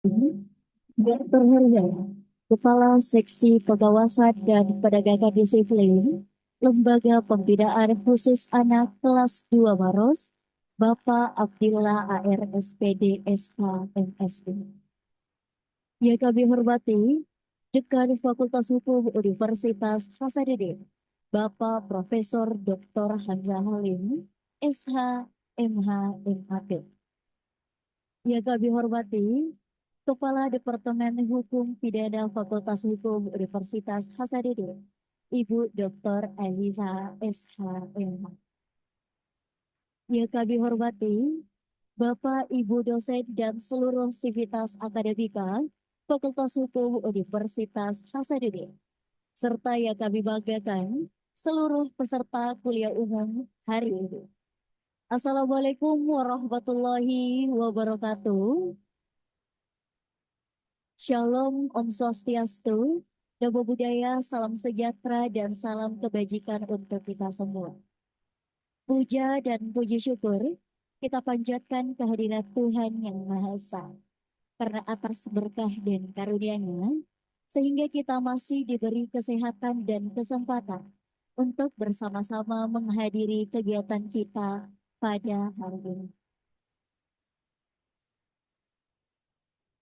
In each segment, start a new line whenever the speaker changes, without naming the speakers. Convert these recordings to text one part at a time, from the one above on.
Dr. Hurya, Kepala Seksi Pengawasan dan Penegakan Disiplin, Lembaga Pembinaan Khusus Anak Kelas 2 Maros, Bapak Abdillah AR SPD SH MSI. Yang kami hormati, Dekan Fakultas Hukum Universitas Hasanuddin, Bapak Profesor Dr. Hamzah Halim, SH MH MAP. Yang kami hormati, Kepala Departemen Hukum Pidana Fakultas Hukum Universitas Hasanuddin, Ibu Dr. Aziza SHMH. Yang kami hormati, Bapak Ibu dosen dan seluruh sivitas akademika Fakultas Hukum Universitas Hasanuddin, serta yang kami banggakan seluruh peserta kuliah umum hari ini. Assalamualaikum warahmatullahi wabarakatuh. Shalom, Om Swastiastu, Namo Buddhaya, salam sejahtera dan salam kebajikan untuk kita semua. Puja dan puji syukur kita panjatkan kehadirat Tuhan Yang Maha Esa. Karena atas berkah dan karunia-Nya, sehingga kita masih diberi kesehatan dan kesempatan untuk bersama-sama menghadiri kegiatan kita pada hari ini.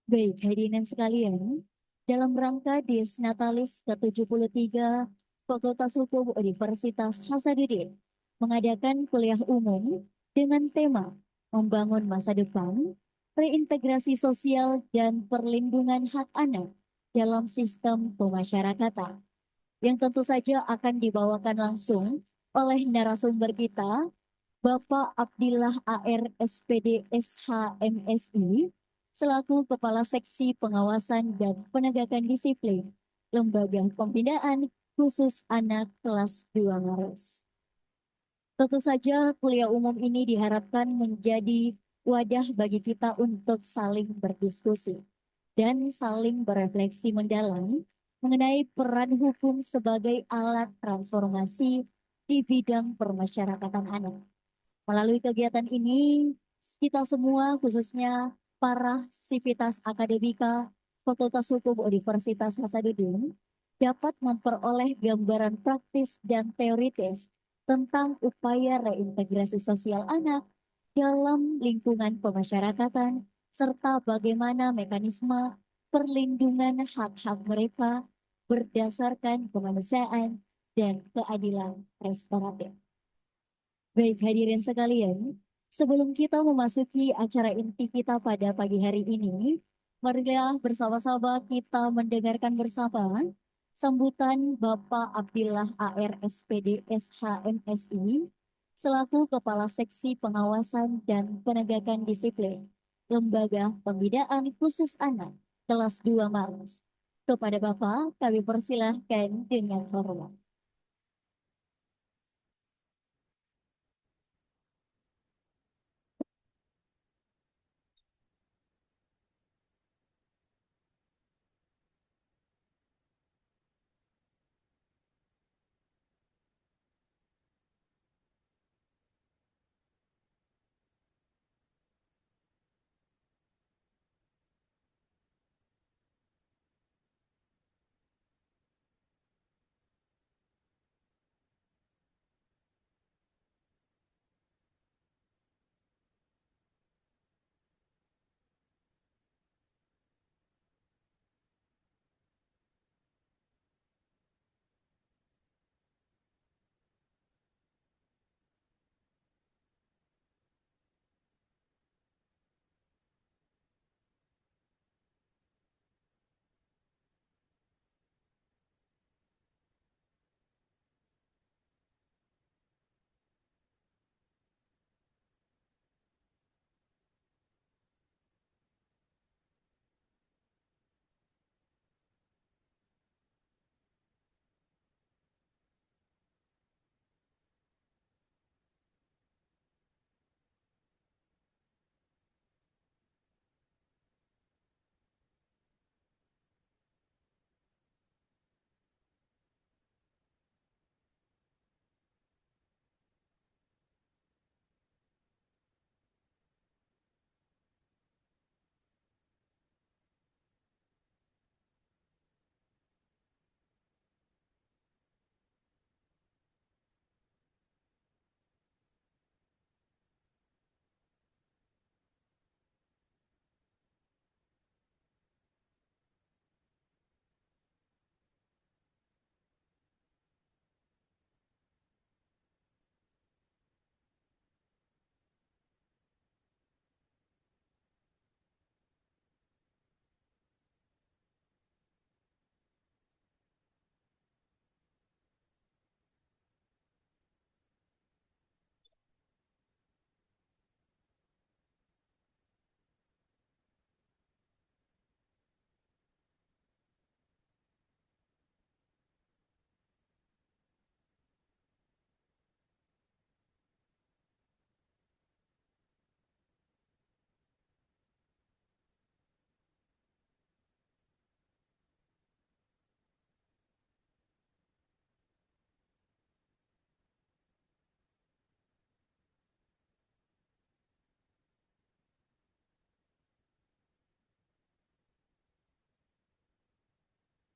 Baik, hadirin sekalian, dalam rangka Dies Natalis ke-73 Fakultas Hukum Universitas Hasanuddin mengadakan kuliah umum dengan tema Membangun Masa Depan, Reintegrasi Sosial dan Perlindungan Hak Anak dalam Sistem Pemasyarakatan, yang tentu saja akan dibawakan langsung oleh narasumber kita, Bapak Abdillah AR SPD SH MSI, selaku Kepala Seksi Pengawasan dan Penegakan Disiplin Lembaga Pembinaan Khusus Anak Kelas 2 Maros. Tentu saja kuliah umum ini diharapkan menjadi wadah bagi kita untuk saling berdiskusi dan saling berefleksi mendalam mengenai peran hukum sebagai alat transformasi di bidang permasyarakatan anak. Melalui kegiatan ini, kita semua khususnya para sivitas akademika Fakultas Hukum Universitas Hasanuddin dapat memperoleh gambaran praktis dan teoritis tentang upaya reintegrasi sosial anak dalam lingkungan pemasyarakatan serta bagaimana mekanisme perlindungan hak-hak mereka berdasarkan kemanusiaan dan keadilan restoratif. Baik, hadirin sekalian, sebelum kita memasuki acara inti kita pada pagi hari ini, marilah bersama-sama kita mendengarkan bersama sambutan Bapak Abdillah AR SPD SHMSI selaku Kepala Seksi Pengawasan dan Penegakan Disiplin Lembaga Pembinaan Khusus Anak kelas 2 Maros. Kepada Bapak, kami persilahkan dengan hormat.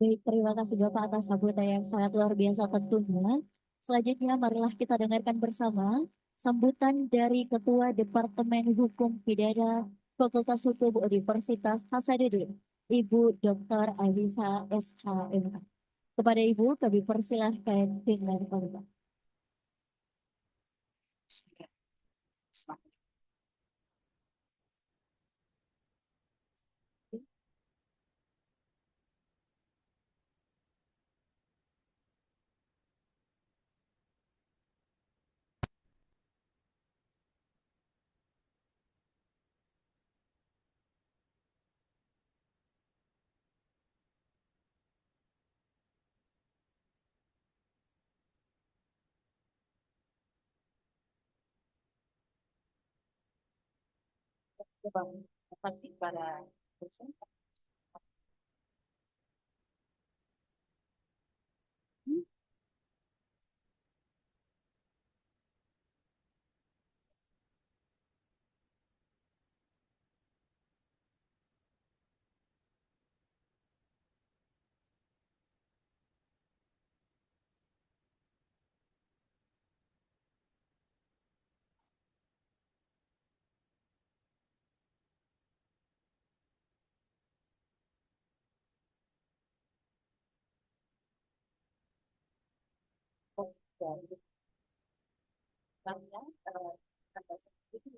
Baik, terima kasih Bapak atas sambutan yang sangat luar biasa tentunya. Selanjutnya, marilah kita dengarkan bersama sambutan dari Ketua Departemen Hukum Pidana Fakultas Hukum Universitas Hasanuddin, Ibu Dr. Aziza SHM. Kepada Ibu, kami persilahkan dengan hormat.
Para dosen. Dari banyak itu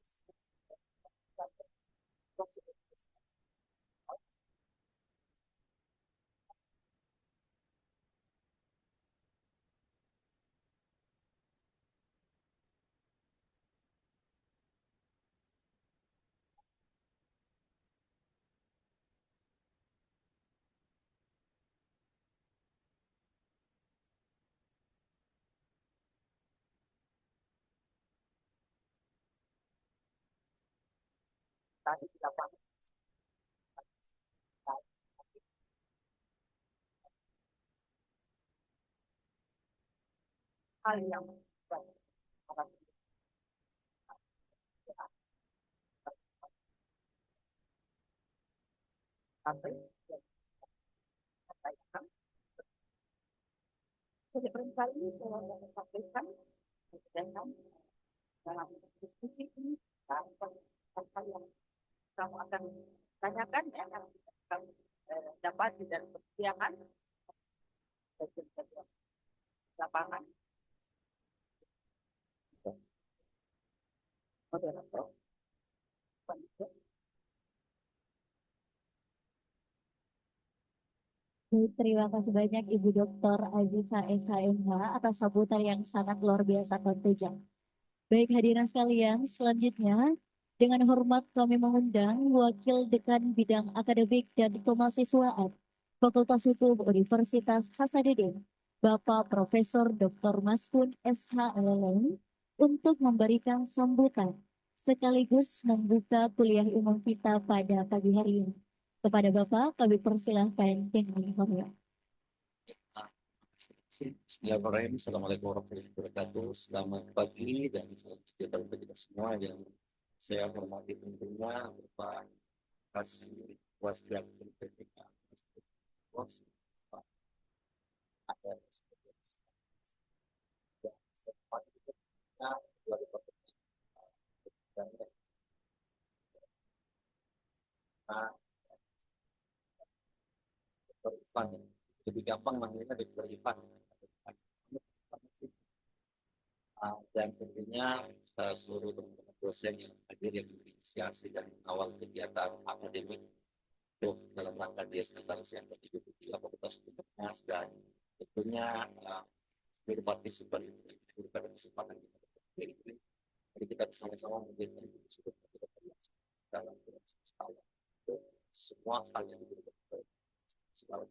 pasti dilakukan hal yang baik. Sampai jadi berkali saya sampaikan dan dalam diskusi ini apa yang kamu akan tanyakan ya yang kamu dapat dari persiapan lapangan moderator.
Baik, terima kasih banyak Ibu Dr. Aziza SHMH atas sambutan yang sangat luar biasa tentunya. Baik hadirin sekalian, selanjutnya dengan hormat kami mengundang Wakil Dekan Bidang Akademik dan Kemahasiswaan Fakultas Hukum Universitas Hasanuddin, Bapak Profesor Dr. Maskun SH LLM, untuk memberikan sambutan sekaligus membuka kuliah umum kita pada pagi hari ini. Kepada Bapak, kami persilahkan dengan hormat.
Bismillahirrahmanirrahim. Assalamualaikum warahmatullahi wabarakatuh. Selamat pagi dan salam sejahtera untuk kita semua yang saya hormati tentunya Bapak Kasih Wasgram PPK. Ada lebih gampang manggilnya Dr. Ivan. Dan tentunya seluruh teman-teman dosen yang hadir yang berinisiasi dan awal kegiatan akademik untuk dalam rangka DS Natalis yang ke-73 Fakultas Hukum Unhas dan tentunya seluruh partisipan pada kesempatan ini. Jadi kita bersama-sama menjadikan sudut kita dalam skala semua hal yang diberikan skala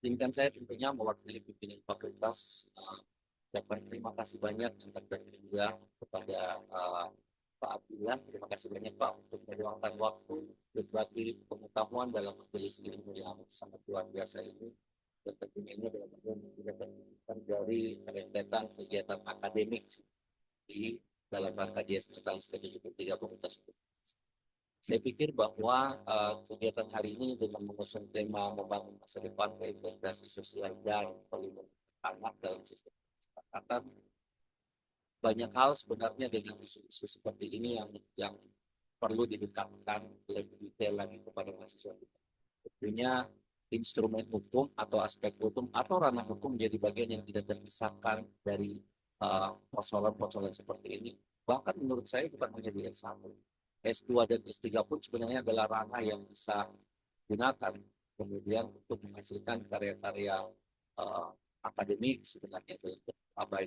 Izinkan saya tentunya mewakili pimpinan fakultas dapat terima kasih banyak dan juga kepada Pak Abdullah. Terima kasih banyak Pak untuk meluangkan waktu berbagi pengetahuan dalam majelis ilmu yang sangat luar biasa ini. Dan tentunya ini adalah bagian dari rentetan kegiatan akademik di dalam rangka DS Natalis ke-73 Fakultas Hukum. Saya pikir bahwa kegiatan hari ini dengan mengusung tema membangun masa depan reintegrasi sosial dan perlindungan anak dalam sistem kesepakatan, banyak hal sebenarnya dengan isu-isu seperti ini yang perlu didekatkan lebih detail lagi kepada mahasiswa kita. Tentunya instrumen hukum atau aspek hukum atau ranah hukum menjadi bagian yang tidak terpisahkan dari persoalan-persoalan seperti ini. Bahkan menurut saya bukan hanya di S1, S2 dan S3 pun sebenarnya adalah ranah yang bisa gunakan kemudian untuk menghasilkan karya-karya uh, akademik sebenarnya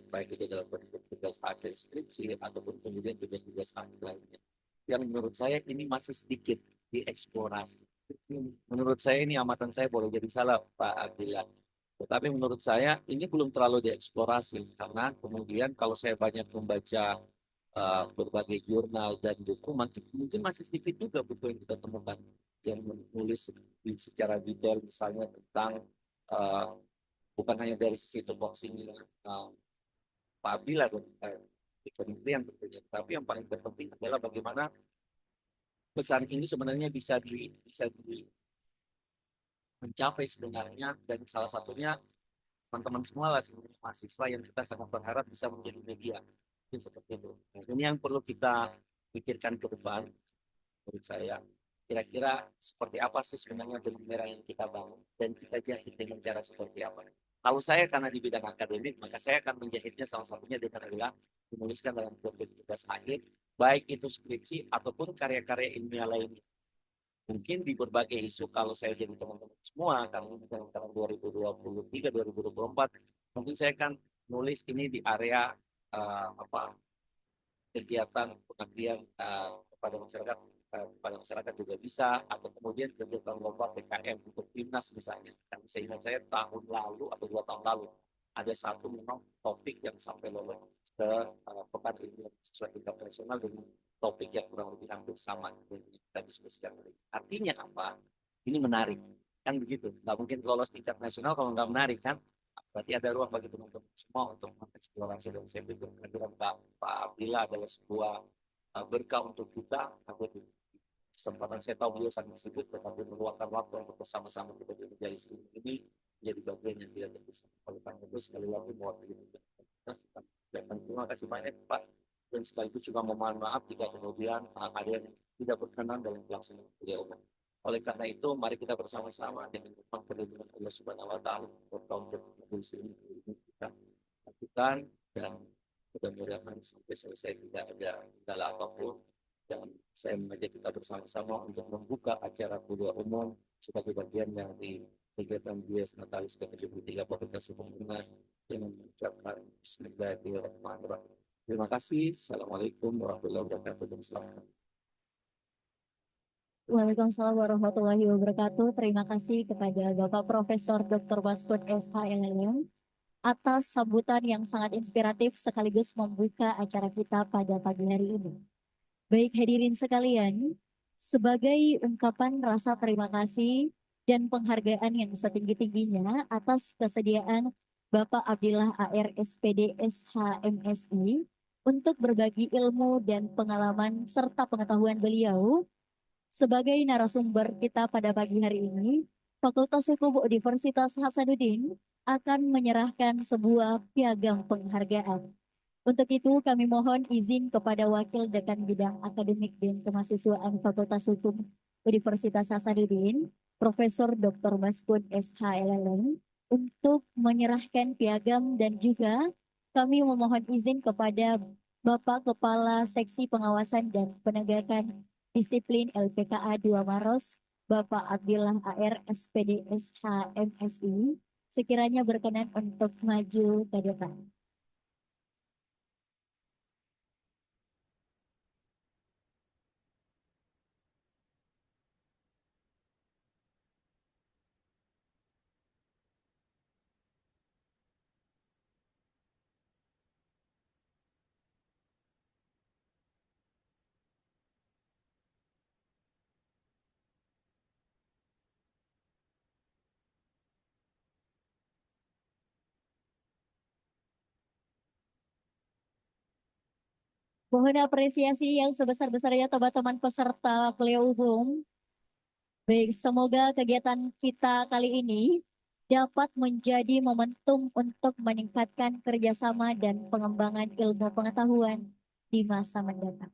baik itu dalam bentuk tugas akhir skripsi ataupun kemudian tugas-tugas akhir lainnya. Yang menurut saya ini masih sedikit dieksplorasi. Menurut saya ini amatan saya boleh jadi salah Pak Abdillah. Tetapi menurut saya ini belum terlalu dieksplorasi karena kemudian kalau saya banyak membaca berbagai jurnal dan buku, mungkin masih sedikit juga buku yang kita temukan yang menulis secara detail misalnya tentang uh, bukan hanya dari sisi tupoksi Pak Abdillah dan di kementerian tentunya, tapi yang paling terpenting adalah bagaimana pesan ini sebenarnya bisa di mencapai sebenarnya dan salah satunya teman-teman semua lah sebenarnya mahasiswa yang kita sangat berharap bisa menjadi media. Mungkin seperti itu. Nah, ini yang perlu kita pikirkan ke depan menurut saya. Kira-kira seperti apa sih sebenarnya benang merah yang kita bangun dan kita jahit dengan cara seperti apa. Kalau saya karena di bidang akademik, maka saya akan menjahitnya salah satunya dengan adalah menuliskan dalam bentuk tugas akhir, baik itu skripsi ataupun karya-karya ilmiah lainnya. Mungkin di berbagai isu kalau saya jadi teman-teman semua karena ini dalam tahun 2023 2024 mungkin saya akan nulis ini di area apa kegiatan pengabdian kepada masyarakat juga bisa atau kemudian kegiatan lomba PKM untuk timnas misalnya. Dan saya ingat saya tahun lalu atau 2 tahun lalu ada satu memang topik yang sampai lolos ke pekan ilmiah siswa tingkat nasional dengan topik yang kurang lebih hampir sama yang kita diskusikan. Artinya apa? Ini menarik kan begitu. Nggak mungkin lolos tingkat nasional kalau nggak menarik kan. Berarti ada ruang bagi teman-teman semua untuk mengeksplorasi dan saya pikir kehadiran Pak Abdillah adalah sebuah berkah untuk kita. Kesempatan saya tahu beliau sangat sibuk, tetapi meluangkan waktu untuk bersama-sama kita menjadi ini menjadi bagian yang tidak terpisahkan. Oleh karena itu sekali lagi mewakili dan terima kasih banyak Pak dan sekaligus juga memohon maaf jika kemudian ada yang tidak berkenan dalam pelaksanaan kuliah umum. Oleh karena itu, mari kita bersama-sama dengan perlindungan Allah Subhanahu Wa Taala tahun ini kita lakukan dan mudah-mudahan sampai selesai tidak ada kendala apapun dan saya mengajak kita bersama-sama untuk membuka acara kuliah umum sebagai bagian dari kegiatan Dies Natalis ke-73 Fakultas Hukum UNAS dengan mengucapkan Bismillahirrahmanirrahim. Terima kasih. Assalamualaikum warahmatullahi wabarakatuh. Selamat.
Waalaikumsalam warahmatullahi wabarakatuh. Terima kasih kepada Bapak Profesor Dr. Baskut SHLM atas sambutan yang sangat inspiratif sekaligus membuka acara kita pada pagi hari ini. Baik hadirin sekalian, sebagai ungkapan rasa terima kasih dan penghargaan yang setinggi-tingginya atas kesediaan Bapak Abdillah AR SPD SHMSI untuk berbagi ilmu dan pengalaman serta pengetahuan beliau sebagai narasumber kita pada pagi hari ini, Fakultas Hukum Universitas Hasanuddin akan menyerahkan sebuah piagam penghargaan. Untuk itu kami mohon izin kepada Wakil Dekan Bidang Akademik dan Kemahasiswaan Fakultas Hukum Universitas Hasanuddin, Profesor Dr. Maskun SHLLM, untuk menyerahkan piagam dan juga kami memohon izin kepada Bapak Kepala Seksi Pengawasan dan Penegakan Disiplin LPKA 2 Maros, Bapak Abdillah AR SPD SHMSI, sekiranya berkenan untuk maju ke depan. Mohon apresiasi yang sebesar-besarnya teman-teman peserta kuliah umum. Baik, semoga kegiatan kita kali ini dapat menjadi momentum untuk meningkatkan kerjasama dan pengembangan ilmu pengetahuan di masa mendatang.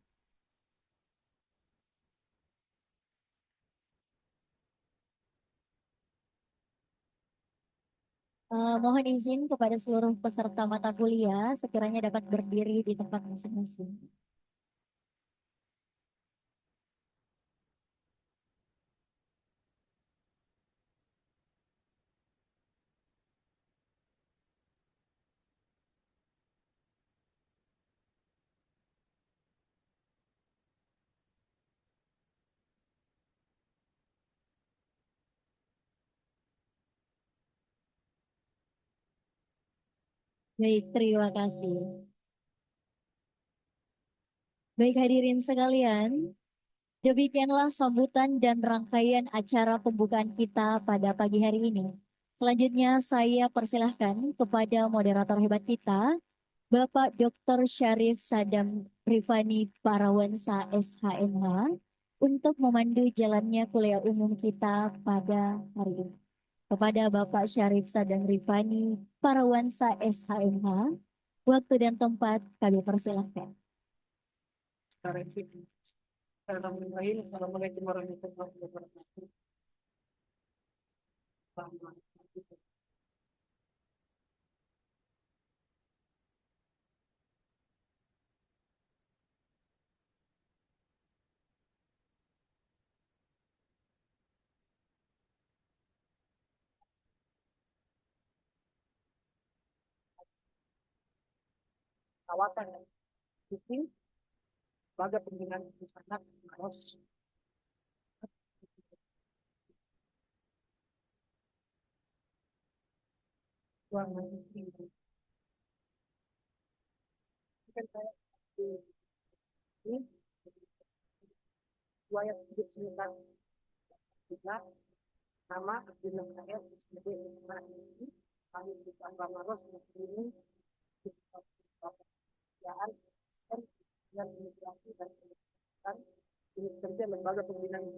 Mohon izin kepada seluruh peserta mata kuliah, sekiranya dapat berdiri di tempat masing-masing. Baik, terima kasih. Baik hadirin sekalian, demikianlah sambutan dan rangkaian acara pembukaan kita pada pagi hari ini. Selanjutnya saya persilahkan kepada moderator hebat kita, Bapak Dr. Syarif Sadam Rifani Parawansa SHMH, untuk memandu jalannya kuliah umum kita pada hari ini. Kepada Bapak Syarif Sadam Rifani Parawansa SHMH, waktu dan tempat kami persilahkan.
Assalamualaikum warahmatullahi wabarakatuh. Kawasan yang penting lembaga pembinaan anak harus tinggi. Kan saya ini yang hidup sebentar juga nama dengan saya sebagai Ismail ini kami bukan Bamaros ini pekerjaan dan imigrasi dan pendidikan ini kerja lembaga pembinaan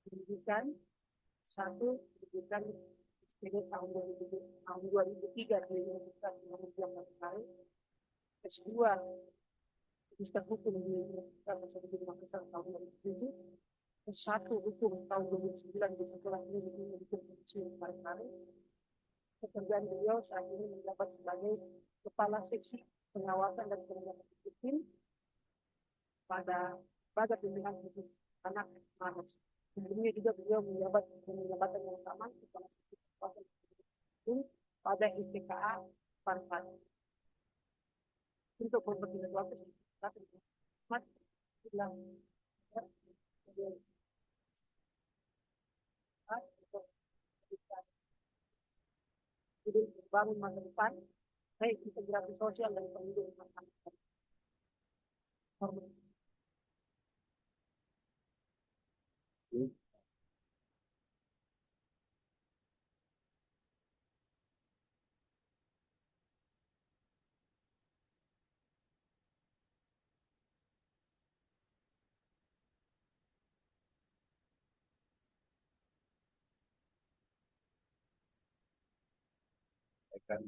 pendidikan satu pendidikan SPD tahun 2003 di Universitas Indonesia kemarin. S2 Magister Hukum di Universitas Makassar tahun 2007. S1 Hukum tahun 2009 di Sekolah Tinggi Hukum kemarin. Pekerjaan beliau saat ini menjabat sebagai Kepala Seksi Pengawasan dan Pengembangan Hukum pada Lembaga Pembinaan Khusus Anak Maros. Sebelumnya juga beliau menjabat jabatan yang sama Kepala Seksi Pengawasan Hukum pada IPKA Partai. Untuk berbagi waktu bangun masa depan baik integrasi sosial dan perlindungan anak.
Akan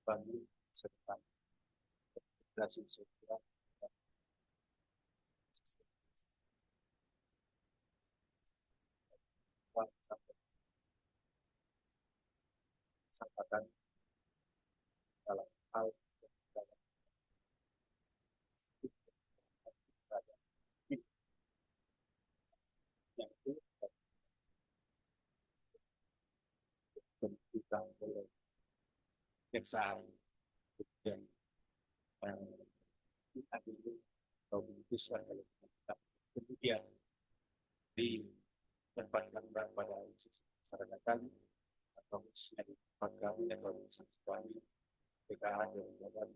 bagi serta integrasi sosial kesempatan dalam hal yang itu pendidikan oleh kejaksaan dan adil atau diputuskan oleh pemerintah. Kemudian ditempatkan pada masyarakat atau apakah atau organisasi PKH yang menjabat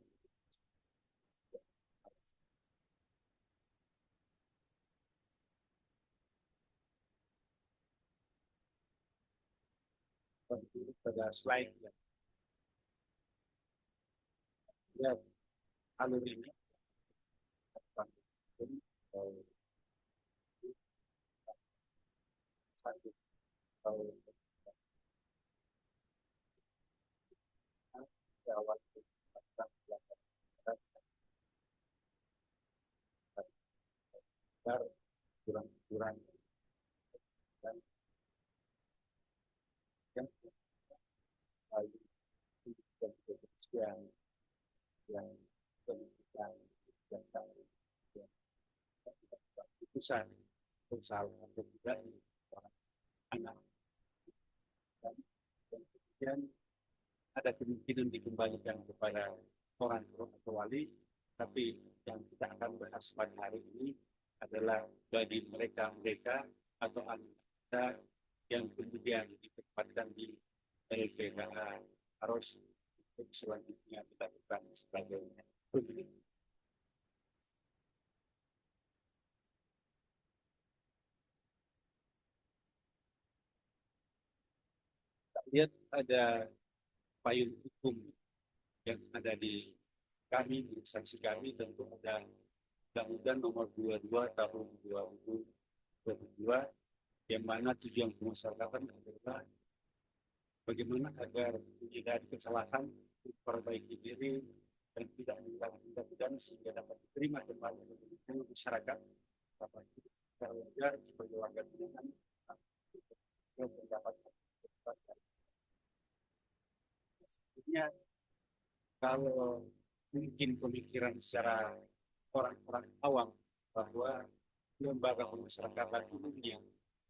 pada slide yang
Ya, alur ini satu tahun awal kurang-kurang dan yang lain yang yang yang yang keputusan bersama atau tidak anak dan kemudian ada kemungkinan dikembalikan kepada orang tua atau wali, tapi yang kita akan bahas pada hari ini adalah bagi mereka atau anak kita yang kemudian ditempatkan di LPKA harus untuk selanjutnya kita bukan sebagai pemilik. Kita lihat ada payung hukum yang ada di kami, di instansi kami, tentu ada Undang-Undang Nomor 22 Tahun 2022 yang mana tujuan pemasyarakatan adalah bagaimana agar tidak ada kesalahan, memperbaiki diri dan tidak mengulangi tindak pidana sehingga dapat diterima kembali oleh masyarakat. Dapat secara wajar sebagai warga binaan yang mendapatkan sebenarnya kalau mungkin pemikiran secara orang-orang awam bahwa lembaga pemasyarakatan umumnya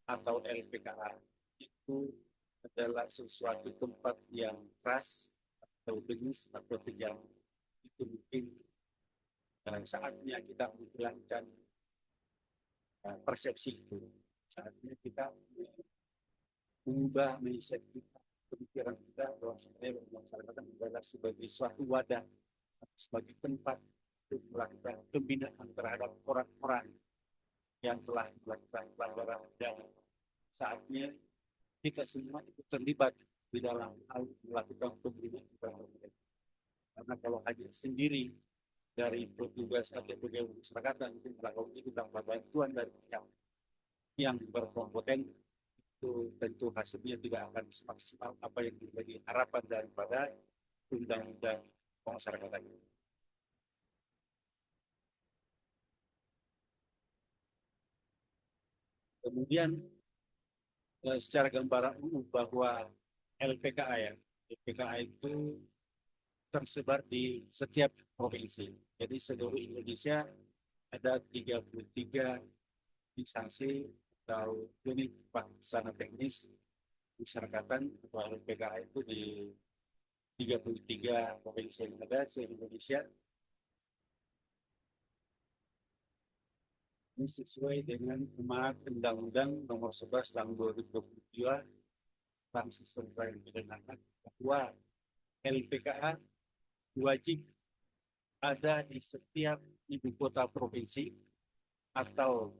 atau LPKA itu adalah sesuatu tempat yang keras atau bengis atau kejam. Itu mungkin saatnya kita menghilangkan persepsi itu. Saatnya kita mengubah mindset kita, pemikiran kita bahwa sebenarnya masyarakat adalah sebagai suatu wadah, sebagai tempat untuk melakukan pembinaan terhadap orang-orang yang telah melakukan pelanggaran dan saatnya kita semua itu terlibat di dalam hal melakukan pembinaan terhadap mereka. Karena kalau hanya sendiri dari petugas atau pegawai masyarakat itu melakukan itu tanpa bantuan dari pihak yang berkompeten, itu tentu hasilnya tidak akan semaksimal apa yang menjadi harapan daripada undang-undang pemasyarakatan ini. Kemudian secara gambaran umum bahwa LPKA itu tersebar di setiap provinsi. Jadi seluruh Indonesia ada 33 instansi atau unit pelaksana teknis masyarakatan atau LPKA itu di 33 provinsi yang ada di Indonesia. Ini sesuai dengan amanat Undang-Undang Nomor 11 Tahun 2022 tentang Sistem Peradilan Anak bahwa LPKA wajib ada di setiap ibu kota provinsi atau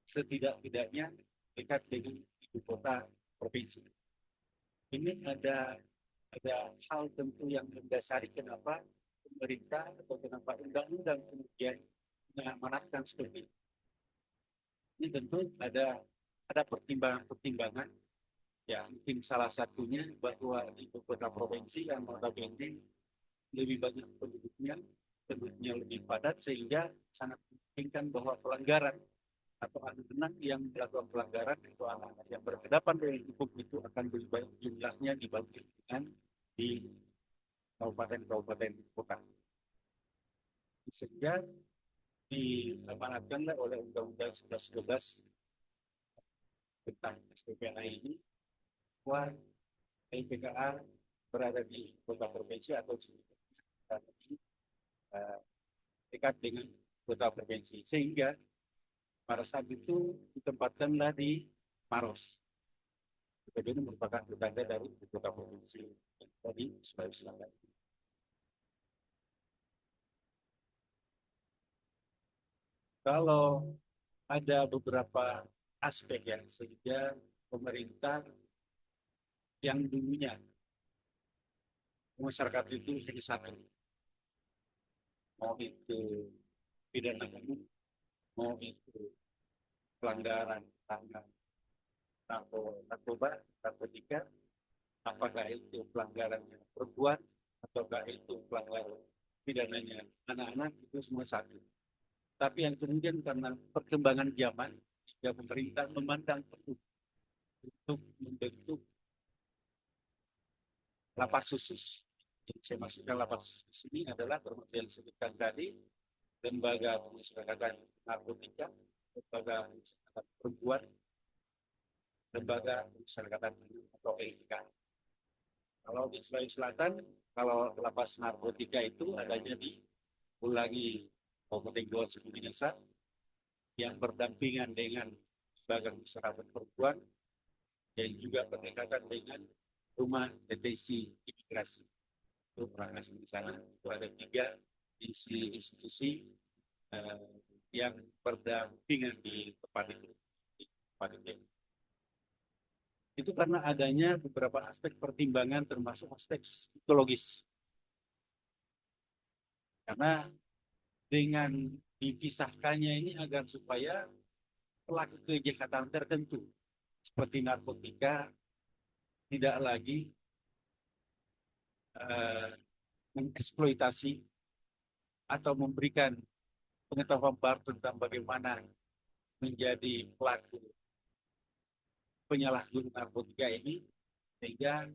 setidak-tidaknya dekat dengan ibu kota provinsi. Ini ada hal tentu yang mendasari kenapa pemerintah atau kenapa undang-undang kemudian mengamanatkan seperti ini. Ini tentu ada pertimbangan-pertimbangan. Ya, mungkin salah satunya bahwa ibu kota provinsi yang notabene lebih banyak penduduknya lebih padat sehingga sangat memungkinkan bahwa pelanggaran atau anak-anak yang melakukan pelanggaran atau anak-anak yang berhadapan dengan hukum itu akan lebih banyak jumlahnya dibandingkan di kabupaten-kabupaten kota. Sehingga diamanatkanlah oleh Undang-Undang 11 tentang SPPA ini bahwa LPKA berada di kota provinsi atau dekat dengan kota provinsi, sehingga pada saat itu ditempatkanlah di Maros. Ini merupakan tetangga dari kota provinsi tadi Sulawesi Selatan. Kalau ada beberapa aspek yang sehingga pemerintah yang dulunya masyarakat itu hanya satu, mau itu pidana umum, mau itu pelanggaran tentang narkoba, narkotika, apakah itu pelanggaran yang perempuan, ataukah itu pelanggaran pidananya anak-anak, itu semua satu. Tapi yang kemudian karena perkembangan zaman, jika pemerintah memandang perlu untuk membentuk lapas khusus. Yang saya maksudkan lapas khusus di sini adalah termasuk yang disebutkan tadi, lembaga pemasyarakatan narkotika, lembaga pemasyarakatan perempuan, lembaga pemasyarakatan atau LPK. Kalau di Sulawesi Selatan, kalau lapas narkotika itu adanya di Ulangi Kabupaten Goa Sukuminasa yang berdampingan dengan lembaga pemasyarakatan perempuan dan juga berdekatan dengan rumah detensi imigrasi. Itu perangas di sana. Itu ada 3 institusi yang berdampingan di tempat itu. Itu karena adanya beberapa aspek pertimbangan termasuk aspek psikologis. Karena dengan dipisahkannya ini agar supaya pelaku kejahatan tertentu seperti narkotika tidak lagi mengeksploitasi atau memberikan pengetahuan baru tentang bagaimana menjadi pelaku penyalahguna narkotika ini, sehingga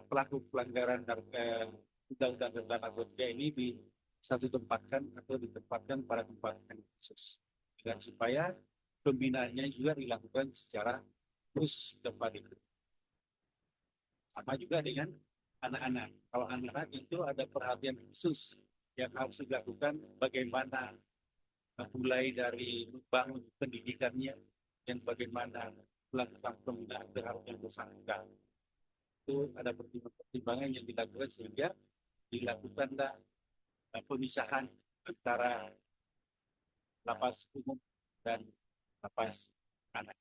pelaku pelanggaran undang-undang tentang narkotika ini ditempatkan atau ditempatkan pada tempat yang khusus, dan supaya pembinaannya juga dilakukan secara khusus di tempat itu. Sama juga dengan anak-anak. Kalau anak-anak itu ada perhatian khusus yang harus dilakukan, bagaimana mulai dari membangun pendidikannya dan bagaimana melakukan pembinaan terhadap yang bersangkutan. Itu ada pertimbangan yang dilakukan sehingga dilakukanlah pemisahan antara lapas umum dan lapas anak.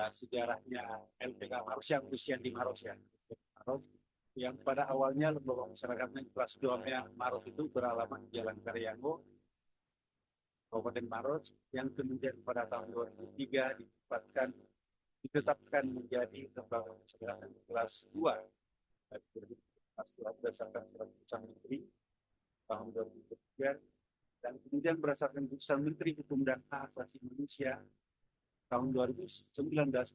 Sejarahnya LPK Maros yang usia di Maros ya. Maros yang pada awalnya lembaga masyarakatnya kelas 2 Maros itu beralamat di Jalan Karyango, Kabupaten Maros, yang kemudian pada tahun 2003 ditetapkan menjadi lembaga masyarakatan kelas 2 berdasarkan surat keputusan Menteri tahun 2003, dan kemudian berdasarkan keputusan Menteri Hukum dan Hak Asasi Manusia tahun 2019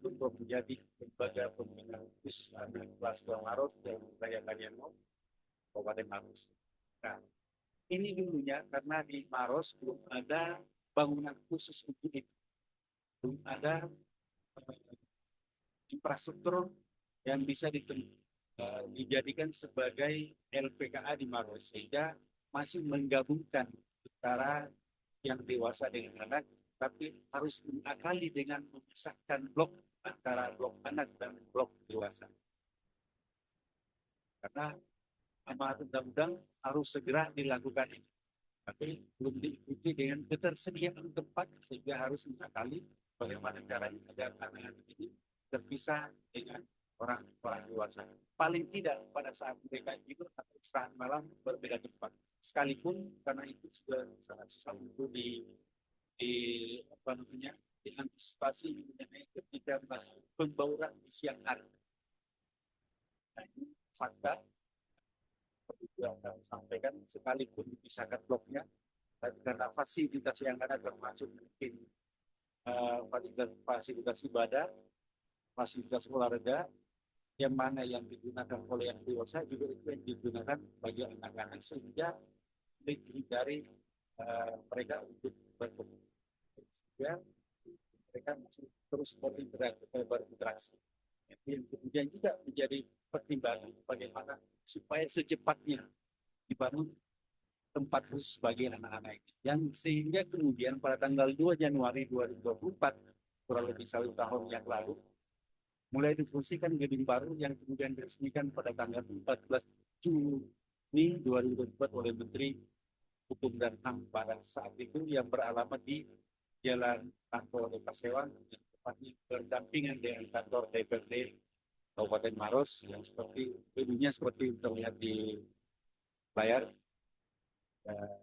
pun menjadi lembaga pembinaan khusus anak kelas 2 Maros dan wilayah Karyango, Kabupaten Maros. Nah, ini dulunya karena di Maros belum ada bangunan khusus untuk itu, belum ada infrastruktur yang bisa dijadikan sebagai LPKA di Maros, sehingga masih menggabungkan antara yang dewasa dengan anak, tapi harus mengakali dengan memisahkan blok antara blok anak dan blok dewasa. Karena amanat undang-undang harus segera dilakukan ini, tapi belum diikuti dengan ketersediaan tempat, sehingga harus mengakali bagaimana caranya agar anak-anak ini terpisah dengan orang dewasa. Paling tidak pada saat mereka itu atau istirahat malam berbeda tempat. Sekalipun karena itu sudah sangat susah untuk diantisipasi ketika masuk pembauran di siang hari. Nah, ini fakta perlu sampaikan, sekalipun dipisahkan bloknya, karena fasilitas yang ada termasuk mungkin fasilitas ibadah, fasilitas olahraga, yang mana yang digunakan oleh yang dewasa juga itu yang digunakan bagi anak-anak, sehingga dihindari mereka untuk bertemu. Ya, mereka masih terus berinteraksi. Yang kemudian juga menjadi pertimbangan bagaimana supaya secepatnya dibangun tempat khusus bagi anak-anak ini. Yang sehingga kemudian pada tanggal 2 Januari 2024, kurang lebih 1 tahun yang lalu, mulai difungsikan gedung baru yang kemudian diresmikan pada tanggal 14 Juni 2024 oleh Menteri Hukum dan HAM pada saat itu, yang beralamat di Jalan Kantor Pasewan, yang tepatnya berdampingan dengan kantor DPRD Kabupaten Maros, yang seperti gedungnya seperti terlihat di layar. Eh,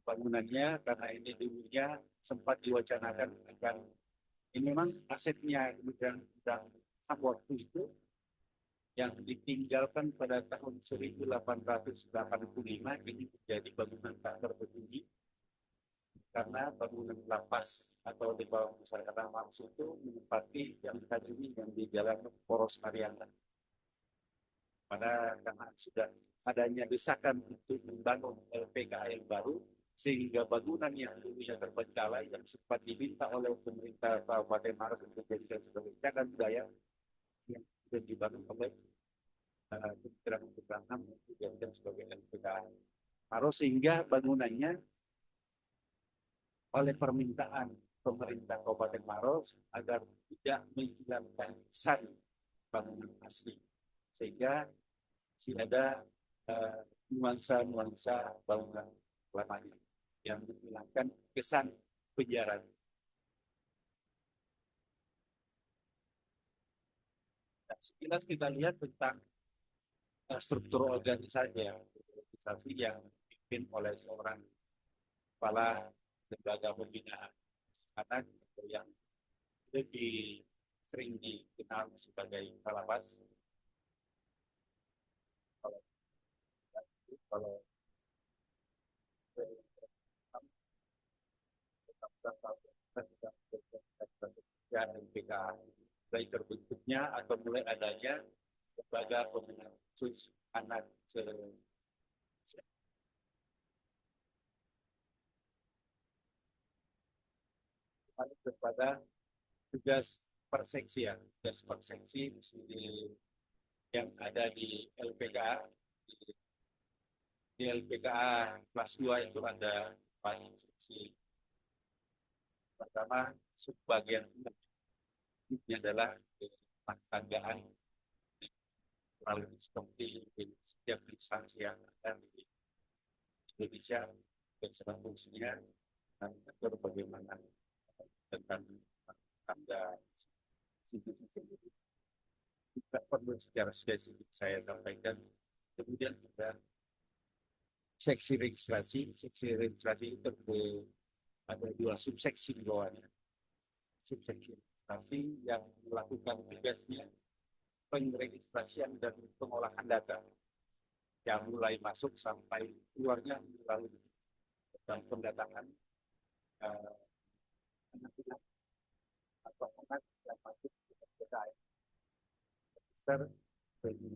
Bangunannya karena ini dulunya sempat diwacanakan akan ini memang asetnya kemudian waktu itu yang ditinggalkan pada tahun 1885 ini menjadi bangunan tak terpenuhi karena bangunan lapas atau di bawah masyarakat Maros itu menempati yang tadi ini yang di Jalan Poros Mariana. Karena sudah adanya desakan untuk membangun LPKA yang baru, sehingga bangunan yang dulunya terbengkalai yang sempat diminta oleh pemerintah Kabupaten Maros untuk dijadikan sebagai cagar budaya yang sudah dibangun oleh Kementerian Pertahanan untuk dijadikan sebagai LPKA Maros, sehingga bangunannya oleh permintaan pemerintah Kabupaten Maros agar tidak menghilangkan kesan bangunan asli, sehingga masih ada nuansa-nuansa bangunan lamanya yang menghilangkan kesan penjara. Nah, sekilas kita lihat tentang struktur organisasi yang dipimpin oleh seorang kepala lembaga pembinaan anak yang lebih sering dikenal sebagai Kalapas. Kalau LPK mulai terbentuknya atau mulai adanya lembaga pembinaan khusus anak kepada tugas perseksian, tugas perseksi yang ada di LPKA. Di LPKA kelas 2 itu ada seksi. Pertama, subbagian ini adalah tanggaan melalui seperti setiap instansi yang ada di Indonesia dan fungsinya dan atur bagaimana tentang tangga tidak perlu secara spesifik saya sampaikan. Kemudian ada seksi registrasi itu ada 2 subseksi di bawahnya. Subseksi registrasi yang melakukan tugasnya pengregistrasian dan pengolahan data yang mulai masuk sampai keluarnya melalui dan pendatangan anak-anak atau anak yang masuk ke PKI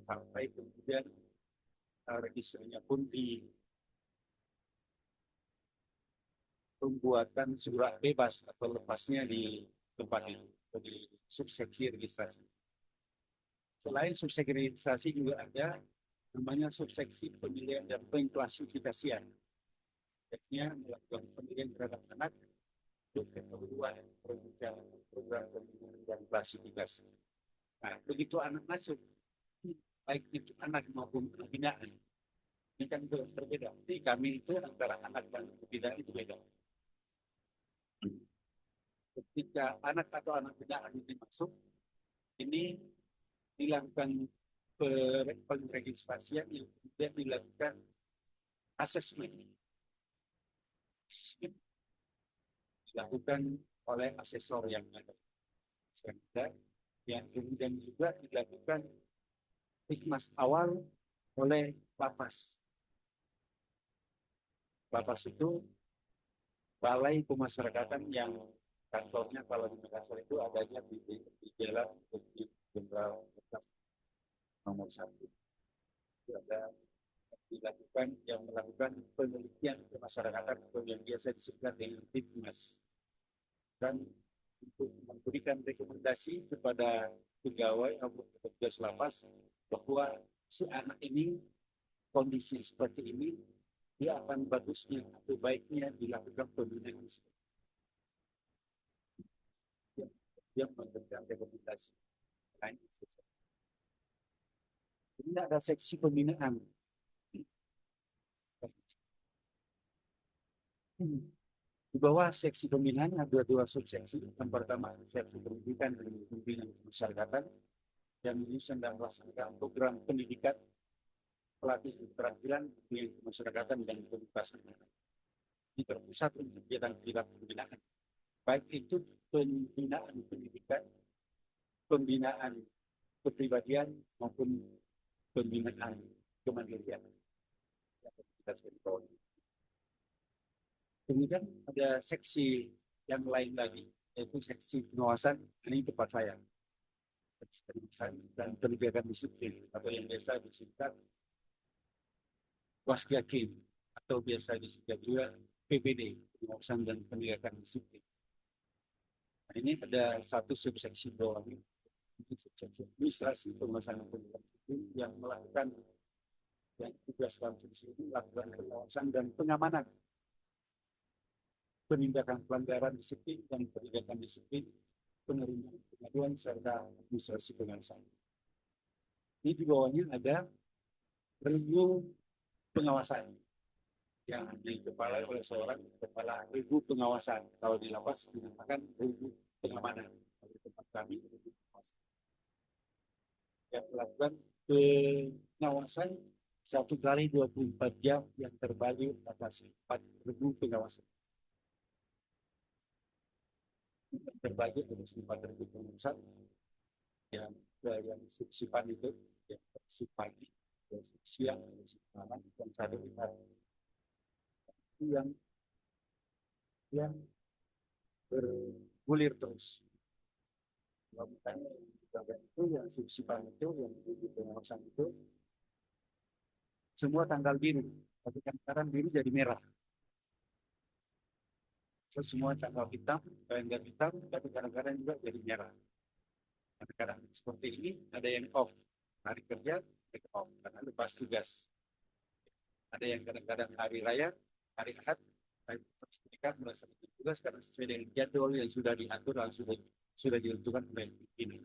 sampai kemudian registernya pun di pembuatan surat bebas atau lepasnya di tempat itu, di subseksi registrasi. Selain subseksi registrasi juga ada namanya subseksi pemilihan dan pengklasifikasian. Artinya melakukan pemilihan terhadap anak untuk keperluan program pemilihan dan klasifikasi. Nah, begitu anak masuk, baik itu anak maupun pembinaan, ini kan berbeda. Jadi kami itu antara anak dan pembinaan itu beda. Ketika anak atau anak binaan ini masuk, ini dilakukan peregistrasian yang kemudian dilakukan asesmen. Dilakukan oleh asesor yang ada. Yang kemudian juga dilakukan hikmas awal oleh lapas. Lapas itu balai pemasyarakatan yang kantornya kalau di Makassar itu adanya di Jalan Jenderal nomor 1. Itu ada dilakukan yang melakukan penelitian kemasyarakatan atau yang biasa disebut dengan hikmas, dan untuk memberikan rekomendasi kepada pegawai atau petugas lapas bahwa si anak ini kondisi seperti ini dia akan bagusnya atau baiknya dilakukan pembinaan yang memberikan rekomendasi. Ini ada seksi pembinaan. Di bawah seksi pembinaan ada dua subseksi. Yang pertama seksi pendidikan dan pembinaan kemasyarakatan yang menyusun dan melaksanakan program pendidikan pelatih keterampilan pembinaan kemasyarakatan dan kebebasan. Ini terpusat untuk kegiatan-kegiatan pembinaan, baik itu pembinaan pendidikan, pembinaan kepribadian maupun pembinaan kemandirian. Kemudian ada seksi yang lain lagi, yaitu seksi pengawasan. Ini tempat saya, dan penegakan disiplin atau yang biasa disingkat Wasgakim atau biasa disingkat juga PPD, pengawasan dan penegakan disiplin. Nah, ini ada satu subseksi bawahnya, subseksi administrasi pengawasan dan penegakan disiplin yang melakukan yang tugas dalam fungsi ini melakukan pengawasan dan pengamanan penindakan pelanggaran disiplin dan penindakan disiplin, penerimaan pengaduan serta administrasi pengawasan. Ini di bawahnya ada review pengawasan yang dikepalai oleh seorang kepala review pengawasan. Kalau di lapas dinamakan review pengamanan. Di tempat kami review pengawasan yang melakukan pengawasan 1 kali 24 jam yang terbagi atas 4 review pengawasan. Terbagi atas 4 review pengawasan yang sifat itu yang sifat siang, malam, dan satu yang bergulir terus. Itu yang sifat itu yang di pengawasan itu semua tanggal biru, tapi kadang-kadang biru jadi merah. Semua tanggal hitam, kalender hitam, tapi kadang-kadang juga jadi merah. Kadang-kadang seperti ini ada yang off, hari kerja off karena lepas tugas. Ada yang kadang-kadang hari raya, hari Ahad, mereka melaksanakan tugas karena sesuai dengan jadwal yang sudah diatur dan sudah ditentukan oleh ini.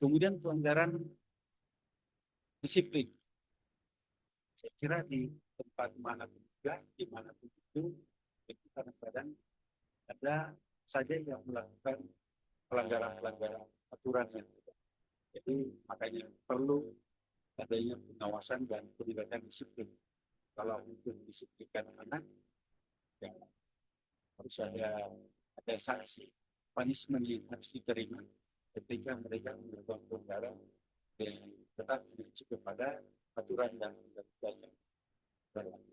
Kemudian pelanggaran disiplin. Saya kira di tempat manapun juga, dimanapun itu kadang-kadang ada saja yang melakukan pelanggaran-pelanggaran aturan yang jadi makanya perlu adanya pengawasan dan penindakan disiplin. Kalau untuk disiplinkan anak, ya harus ada sanksi, punishment yang harus diterima ketika mereka melakukan pelanggaran yang tetap mengacu kepada aturan dan undang-undang yang berlaku.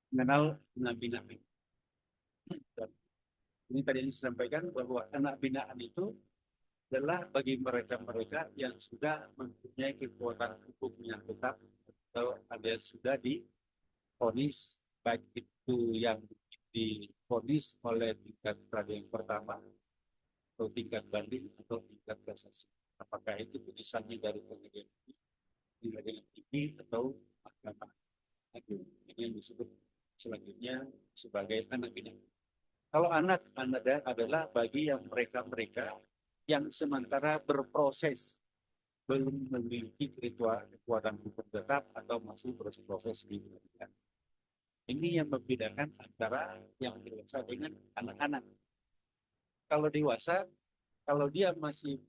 Mengenal anak binaan. Ini tadi yang disampaikan bahwa anak binaan itu adalah bagi mereka-mereka yang sudah mempunyai kekuatan hukum yang tetap atau ada sudah divonis, baik itu yang divonis oleh tingkat peradilan pertama atau tingkat banding atau tingkat kasasi. Apakah itu putusannya dari pengadilan tinggi atau mahkamah agung. Ini yang disebut selanjutnya sebagai anak binaan. Kalau anak adalah bagi yang mereka-mereka yang sementara berproses belum memiliki kekuatan hukum tetap atau masih berproses di pengadilan. Ini yang membedakan antara yang dewasa dengan anak-anak. Kalau dewasa, kalau dia masih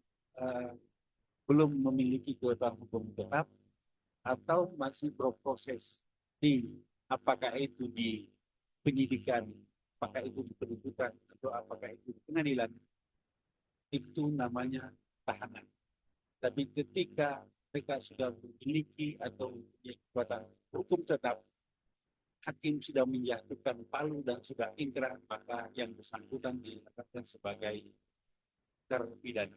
belum memiliki kekuatan hukum tetap atau masih berproses di apakah itu di penyidikan, apakah itu di penuntutan atau apakah itu di pengadilan, itu namanya tahanan. Tapi ketika mereka sudah memiliki atau mempunyai kekuatan hukum tetap, hakim sudah menjatuhkan palu dan sudah inkrah, maka yang bersangkutan dinyatakan sebagai terpidana.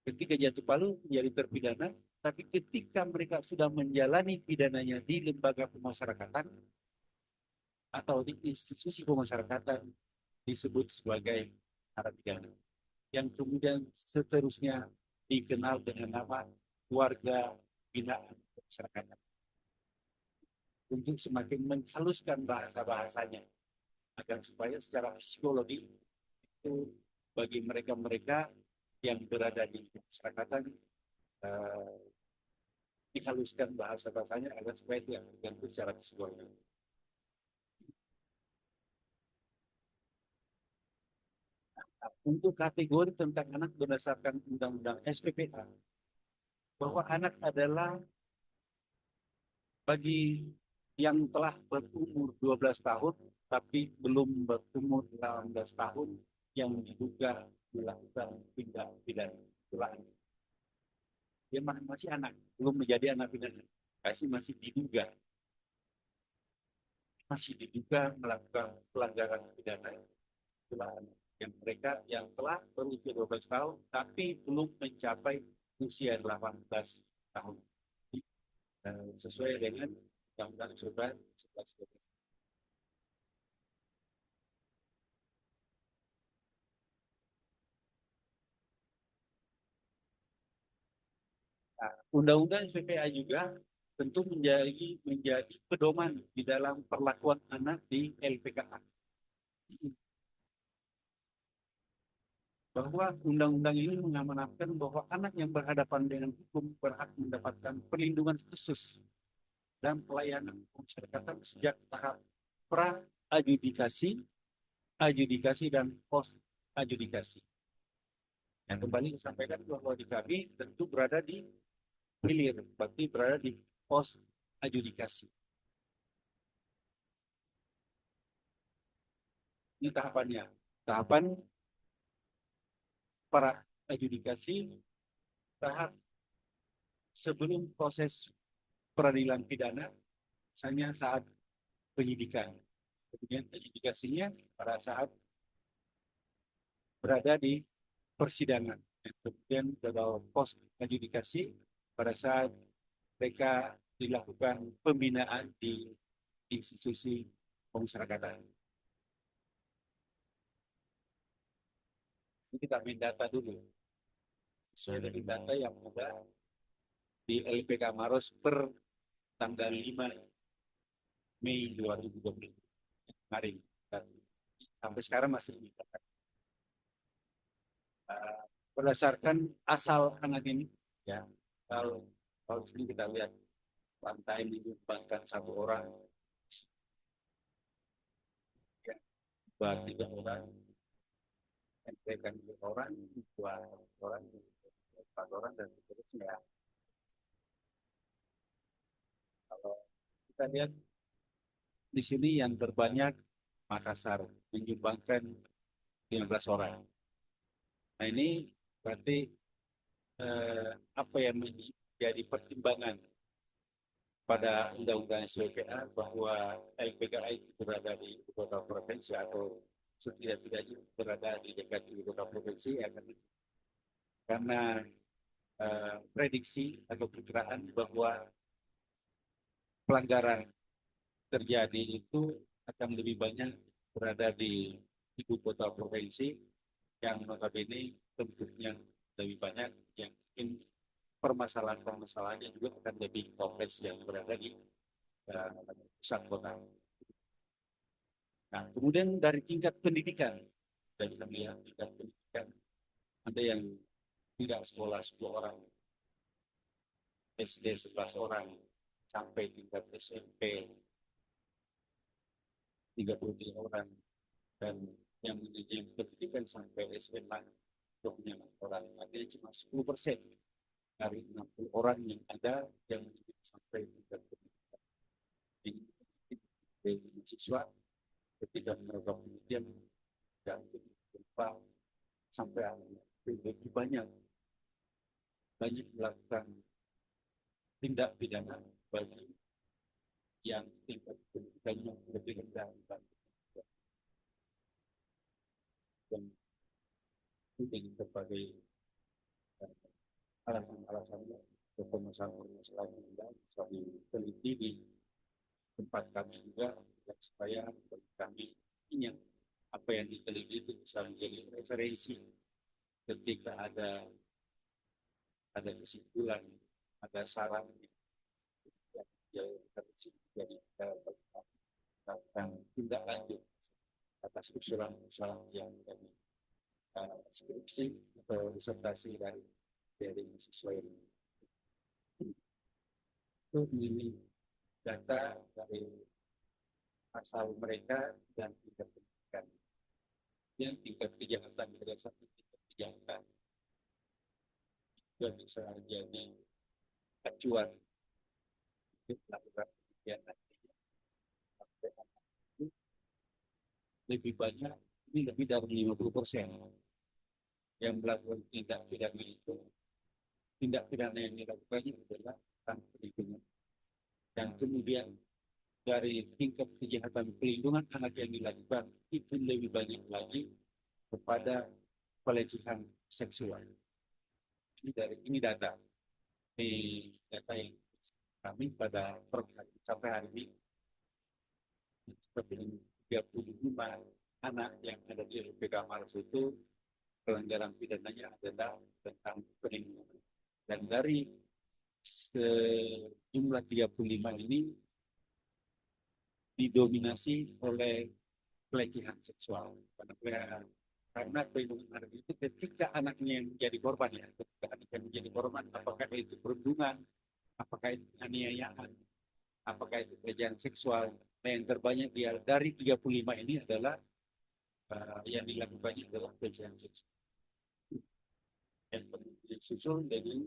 Ketika jatuh palu menjadi terpidana, tapi ketika mereka sudah menjalani pidananya di lembaga pemasyarakatan atau di institusi pemasyarakatan disebut sebagai narapidana, yang kemudian seterusnya dikenal dengan nama warga binaan pemasyarakatan. Untuk semakin menghaluskan bahasa-bahasanya agar supaya secara psikologi itu bagi mereka-mereka yang berada di masyarakat dihaluskan bahasanya agar supaya tidak terganggu secara keseluruhan. Untuk kategori tentang anak berdasarkan Undang-Undang SPPA, bahwa anak adalah bagi yang telah berumur 12 tahun tapi belum berumur 18 tahun yang diduga melakukan tindak pidana percobaan. Dia masih anak, belum menjadi anak pidana, masih diduga melakukan pelanggaran pidana percobaan. Yang mereka yang telah berusia 12 tahun tapi belum mencapai usia 18 tahun. Sesuai dengan Undang-Undang Percobaan 11. Nah, Undang-Undang SPPA juga tentu menjadi pedoman di dalam perlakuan anak di LPKA. Bahwa undang-undang ini mengamanatkan bahwa anak yang berhadapan dengan hukum berhak mendapatkan perlindungan khusus dan pelayanan pemasyarakatan sejak tahap pra-adjudikasi, adjudikasi, dan post-adjudikasi. Yang kembali disampaikan bahwa di kami tentu berada di hilir, berarti berada di post-adjudikasi. Ini tahapannya. Tahapan para adjudikasi, tahap sebelum proses peradilan pidana, misalnya saat penyidikan. Kemudian adjudikasinya pada saat berada di persidangan. Kemudian kalau pos adjudikasi pada saat mereka dilakukan pembinaan di institusi pemasyarakatan. Ini kita main data dulu. Sesuai dengan data yang ada di LPK Maros per tanggal 5 Mei 2020 kemarin. Dan sampai sekarang masih dilakukan. Berdasarkan asal anak ini, ya, kalau sini kita lihat lantai menyumbangkan 1 orang, ya, 3 orang, memberikan 2 orang, 2 orang, 4 orang, dan seterusnya. Kalau kita lihat di sini yang terbanyak Makassar menyumbangkan 15 orang. Nah ini berarti apa yang menjadi pertimbangan pada Undang-Undang SPPA bahwa LPKA itu berada di ibu kota provinsi atau setidak-tidaknya berada di dekat ibu kota provinsi, ya, karena prediksi atau perkiraan bahwa pelanggaran terjadi itu akan lebih banyak berada di ibu kota provinsi yang notabene bentuknya lebih banyak, yang mungkin permasalahan-permasalahannya juga akan lebih kompleks yang berada di pusat kota. Nah, kemudian dari tingkat pendidikan, dari kami yang tingkat pendidikan, ada yang tidak sekolah 10 orang, SD 11 orang, sampai tingkat SMP 33 orang, dan yang menjadi pendidikan sampai SMA 26 orang. Artinya cuma 10% dari 60 orang yang ada yang sampai tingkat pendidikan. Jadi mahasiswa ketika mereka kemudian dan berjumpa sampai lebih banyak melakukan tindak pidana bagi yang tingkat pendidikannya lebih rendah dan dengan berbagai alasan-alasannya permasalahan-permasalahan yang bisa diteliti di tempat kami juga, supaya kami ingin apa yang diteliti itu bisa menjadi referensi ketika ada kesimpulan, ada saran yang jadi tindak lanjut atas usulan yang kami skripsi atau disertasi dari siswa ini. Itu ini data dari asal mereka dan tingkat pendidikan. Yang tingkat kejahatan berdasarkan tingkat kejahatan juga bisa jadi acuan untuk melakukan kegiatan. Lebih banyak, ini lebih dari 50% yang melakukan tindak pidana itu. Tindak pidana yang dilakukannya adalah tentang perlindungan. Dan kemudian dari tingkat kejahatan perlindungan anak yang dilakukan itu lebih banyak lagi kepada pelecehan seksual. Ini data yang kami pada sampai hari ini seperti 35 anak yang ada di LPK Maros itu pelanggaran pidananya adalah tentang perlindungan. Dan dari sejumlah 35 ini didominasi oleh pelecehan seksual. Karena perlindungan anak itu ketika anaknya yang menjadi korban, ya, ketika anaknya menjadi korban, apakah itu perundungan, apakah itu penganiayaan, apakah itu pelecehan seksual. Nah, yang terbanyak dari 35 ini adalah yang dilakukannya adalah pelecehan seksual. Yang disusul dari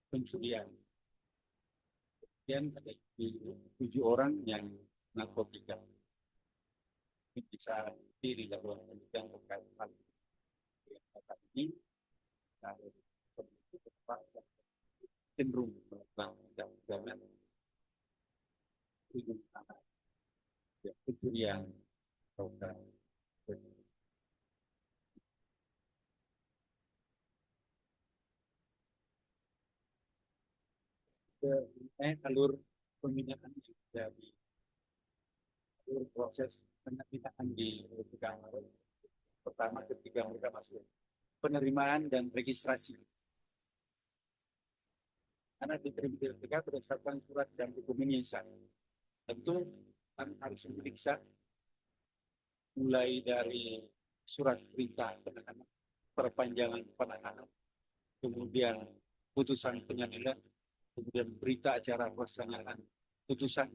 pencurian. Dan ada 7 orang yang narkotika. Ini bisa dilakukan penelitian terkait hal ini. Cenderung melakukan jangan pencurian atau alur pembinaan dari alur proses penelitian di LPK. Pertama ketika mereka masuk penerimaan dan registrasi. Karena diterima di LPK berdasarkan surat dan dokumen yang sah. Tentu kan harus memeriksa mulai dari surat perintah penahanan, perpanjangan penahanan, kemudian putusan pengadilan, kemudian berita acara pelaksanaan putusan.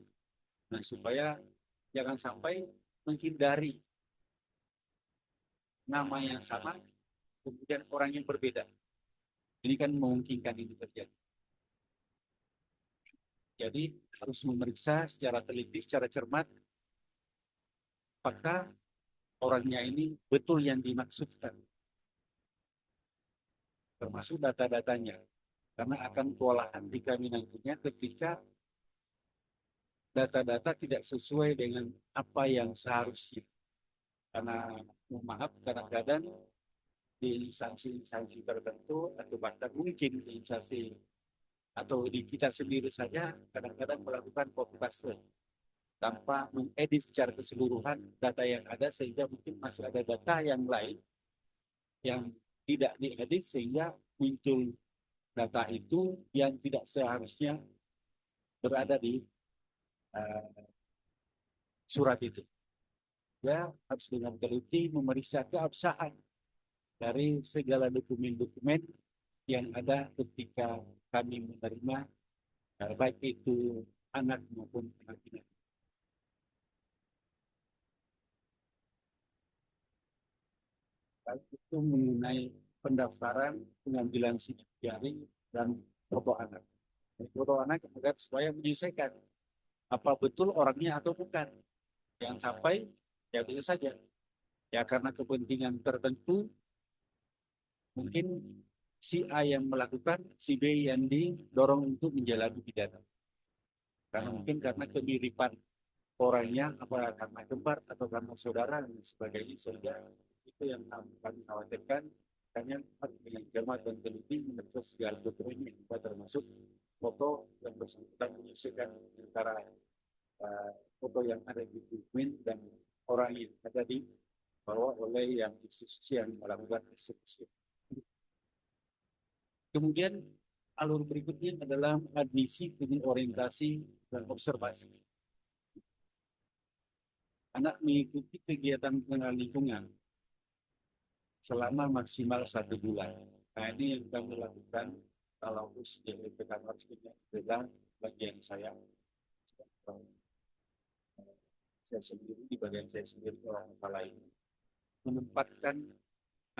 Nah, supaya jangan sampai menghindari nama yang sama, kemudian orang yang berbeda. Ini kan memungkinkan ini terjadi. Jadi harus memeriksa secara teliti, secara cermat, apakah orangnya ini betul yang dimaksudkan. Termasuk data-datanya. Karena akan kewalahan di kami nantinya ketika data-data tidak sesuai dengan apa yang seharusnya. Karena maaf, kadang-kadang di instansi-instansi tertentu atau bahkan mungkin di instansi atau di kita sendiri saja kadang-kadang melakukan copy paste tanpa mengedit secara keseluruhan data yang ada, sehingga mungkin masih ada data yang lain yang tidak diedit sehingga muncul data itu yang tidak seharusnya berada di surat itu. Ya, harus dengan teliti memeriksa keabsahan dari segala dokumen-dokumen yang ada ketika kami menerima baik itu anak maupun anak-anak. Baik itu mengenai pendaftaran, pengambilan sidik jari, dan foto anak. Foto anak agar supaya menyelesaikan apa betul orangnya atau bukan. Yang sampai ya bisa saja ya karena kepentingan tertentu mungkin si A yang melakukan, si B yang didorong untuk menjalani pidana. Karena mungkin karena kemiripan orangnya, apa karena kembar atau karena saudara dan sebagainya, sehingga itu yang kami khawatirkan. Hanya dengan cermat dan teliti menerima segala dokumen yang termasuk foto yang bersangkutan menyelesaikan antara foto yang ada di dokumen dan orang yang ada di bawah oleh yang institusi yang melakukan eksekusi. Kemudian alur berikutnya adalah admisi, kemudian orientasi dan observasi. Anak mengikuti kegiatan pengenalan lingkungan selama maksimal 1 bulan. Nah, ini yang kami lakukan kalau di LPK harus adalah bagian saya sendiri, di bagian saya sendiri orang lain menempatkan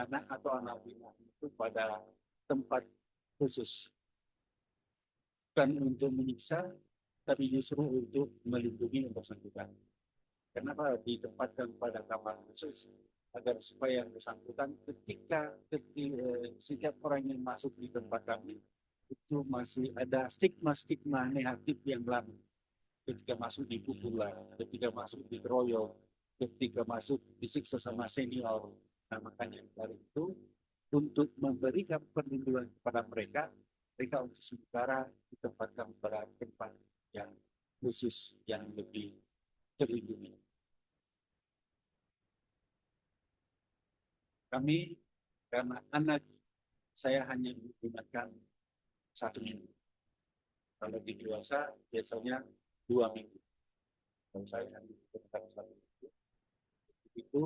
anak atau anak binaan itu pada tempat khusus, bukan untuk menyiksa, tapi justru untuk melindungi yang bersangkutan. Kenapa ditempatkan pada kamar khusus? Agar supaya yang bersangkutan ketika setiap orang yang masuk di tempat kami itu masih ada stigma negatif yang lama. Ketika masuk dipukulan, ketika masuk dikeroyok, ketika masuk disiksa sama senior. Nah, makanya dari itu untuk memberikan perlindungan kepada mereka untuk sementara ditempatkan pada tempat yang khusus yang lebih terlindungi. Kami karena anak saya hanya menggunakan 1 minggu. Kalau di dewasa biasanya 2 minggu. Dan saya hanya menggunakan 1 minggu. Itu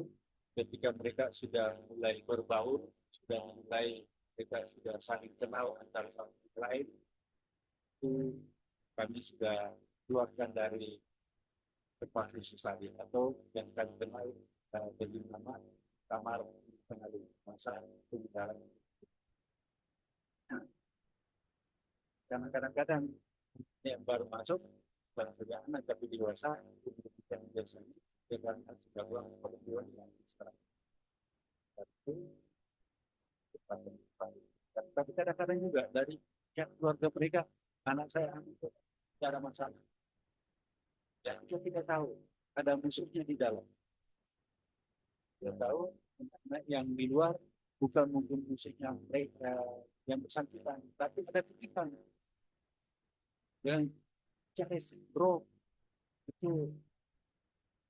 ketika mereka sudah mulai berbaur, mereka sudah saling kenal antara satu lain, itu kami sudah keluarkan dari tempat khusus tadi atau yang kami kenal dengan nama kamar pengaduan masa pengendara. Karena kadang-kadang yang baru masuk barang saja anak tapi dewasa kemudian biasanya dengan sudah uang perempuan yang sekarang itu tapi kadang-kadang juga dari keluarga mereka anak saya itu cara masalah ya kita tidak tahu ada musuhnya di dalam. Kita tahu anak yang di luar bukan mungkin musuhnya mereka yang bersangkutan, tapi ada titipan yang cek bro itu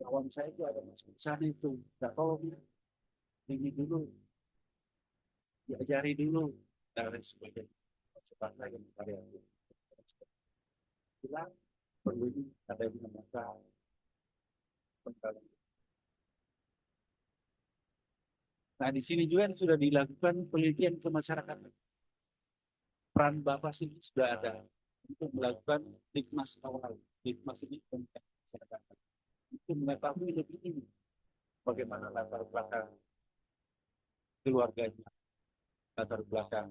kawan saya itu ada masuk sana itu nggak tahu ini dulu diajari dulu dan lain sebagainya. Cepat lagi karya bilang perlu ada yang menambah pengetahuan. Nah, di sini juga sudah dilakukan penelitian ke masyarakat. Peran Bapak sini sudah ada untuk melakukan litmas awal. Litmas ini penting masyarakat. Itu mengetahui lebih ini bagaimana latar belakang keluarganya, latar belakang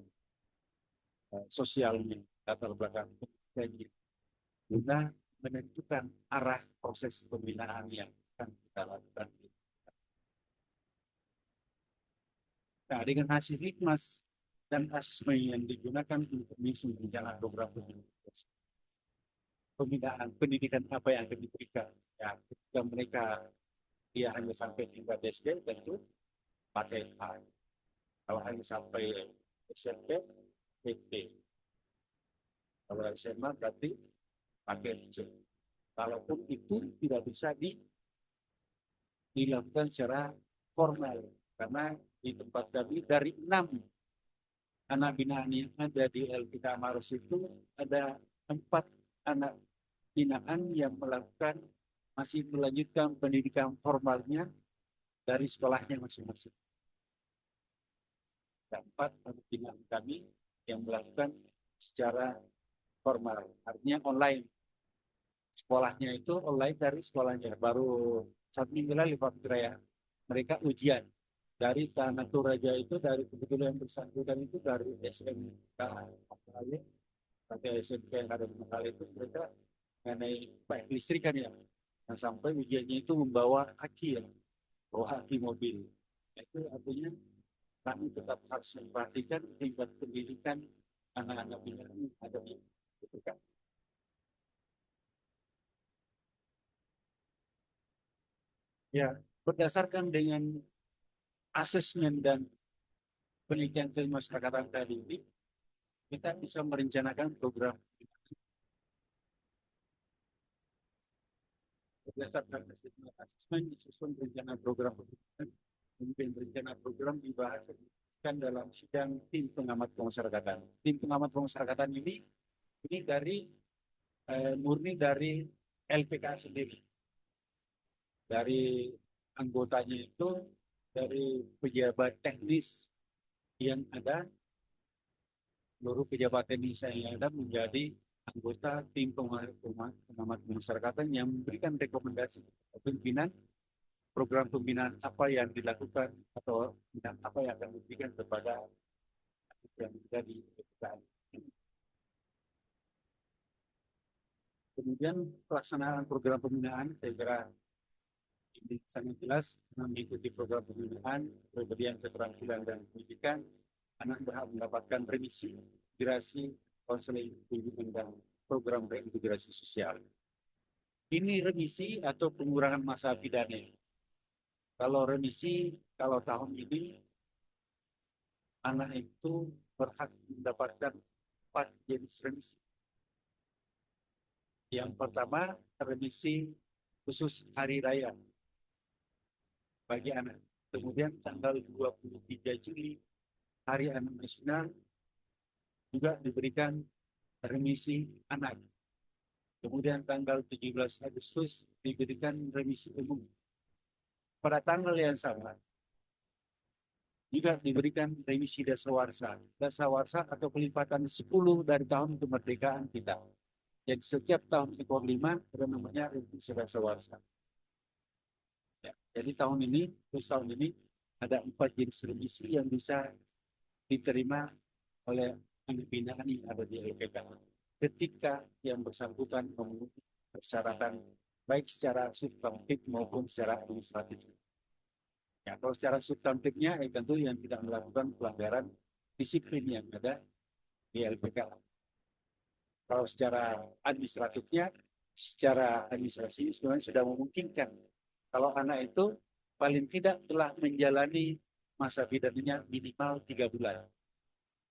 sosialnya, latar belakang pendidikannya, guna menentukan arah proses pembinaan yang akan kita lakukan. Nah, dengan hasil litmas dan asesmen yang digunakan untuk menyusun rencana program pembinaan pendidikan apa yang akan diberikan. Ya, ketika mereka dia hanya sampai tingkat SD tentu pakai A. Kalau hanya sampai SMP, PT. Kalau SMA berarti pakai C. Kalaupun itu tidak bisa dilakukan secara formal, karena di tempat kami dari 6 anak binaan yang ada di LPK Maros itu ada 4 anak binaan yang masih melanjutkan pendidikan formalnya dari sekolahnya masing-masing. 4 anak binaan kami yang melakukan secara formal, artinya online. Sekolahnya itu online dari sekolahnya. Baru 1 minggu lalu Pak Raya, mereka ujian dari Tanah Toraja itu, dari kebetulan yang bersangkutan itu dari SMK sampai SMK yang ada di Makale itu mereka mengenai listrikan ya. Nah, sampai ujiannya itu membawa aki ya, bawa aki mobil. Itu artinya kami tetap harus memperhatikan tingkat pendidikan anak-anak binaan yang ada di LPK. Ya, berdasarkan dengan asesmen dan penelitian kemasyarakatan tadi ini, kita bisa merencanakan program. Berdasarkan asesmen disusun rencana program pendidikan, kemudian rencana program dibahas dalam sidang tim pengamat pemasyarakatan. Tim pengamat pemasyarakatan ini dari murni dari LPK sendiri. Dari anggotanya itu dari pejabat teknis yang ada, seluruh pejabat teknis yang ada menjadi anggota tim pengamat pemasyarakatan yang memberikan rekomendasi pimpinan program pembinaan apa yang dilakukan atau bidang apa yang akan diberikan kepada yang menjadi PPKM. Kemudian pelaksanaan program pembinaan saya kira ini sangat jelas mengikuti program pembinaan, pemberian keterampilan dan pendidikan, anak berhak mendapatkan remisi, integrasi, konseling, bimbingan dan program reintegrasi sosial. Ini remisi atau pengurangan masa pidana. Kalau remisi, kalau tahun ini anak itu berhak mendapatkan 4 jenis remisi. Yang pertama, remisi khusus hari raya bagi anak. Kemudian tanggal 23 Juli, Hari Anak Nasional, juga diberikan remisi anak. Kemudian tanggal 17 Agustus diberikan remisi umum. Pada tanggal yang sama, juga diberikan remisi dasawarsa. Dasawarsa atau kelipatan 10 dari tahun kemerdekaan kita. Jadi setiap tahun ekor 5 ada namanya remisi dasawarsa. Ya, jadi tahun ini, terus tahun ini ada 4 jenis remisi yang bisa diterima oleh anak binaan yang ada di LPK. Ketika yang bersangkutan memenuhi persyaratan baik secara substantif maupun secara administratif. Ya, kalau secara substantifnya tentu yang tidak melakukan pelanggaran disiplin yang ada di LPK. Kalau secara administratifnya, secara administrasi sebenarnya sudah memungkinkan. Kalau anak itu paling tidak telah menjalani masa pidananya minimal 3 bulan.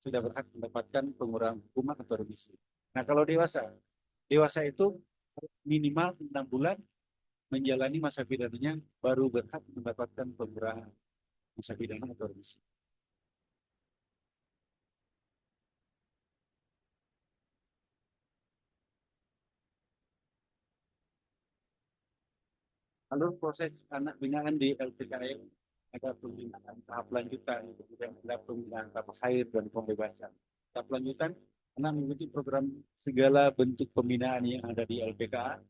Sudah berhak mendapatkan pengurangan hukuman atau remisi. Nah kalau dewasa itu minimal 6 bulan menjalani masa pidananya baru berhak mendapatkan pengurangan masa pidana atau remisi. Lalu proses anak binaan di LPKM ada pembinaan tahap lanjutan, kemudian ada pembinaan tahap akhir dan pembebasan. Tahap lanjutan, anak mengikuti program segala bentuk pembinaan yang ada di LPKA.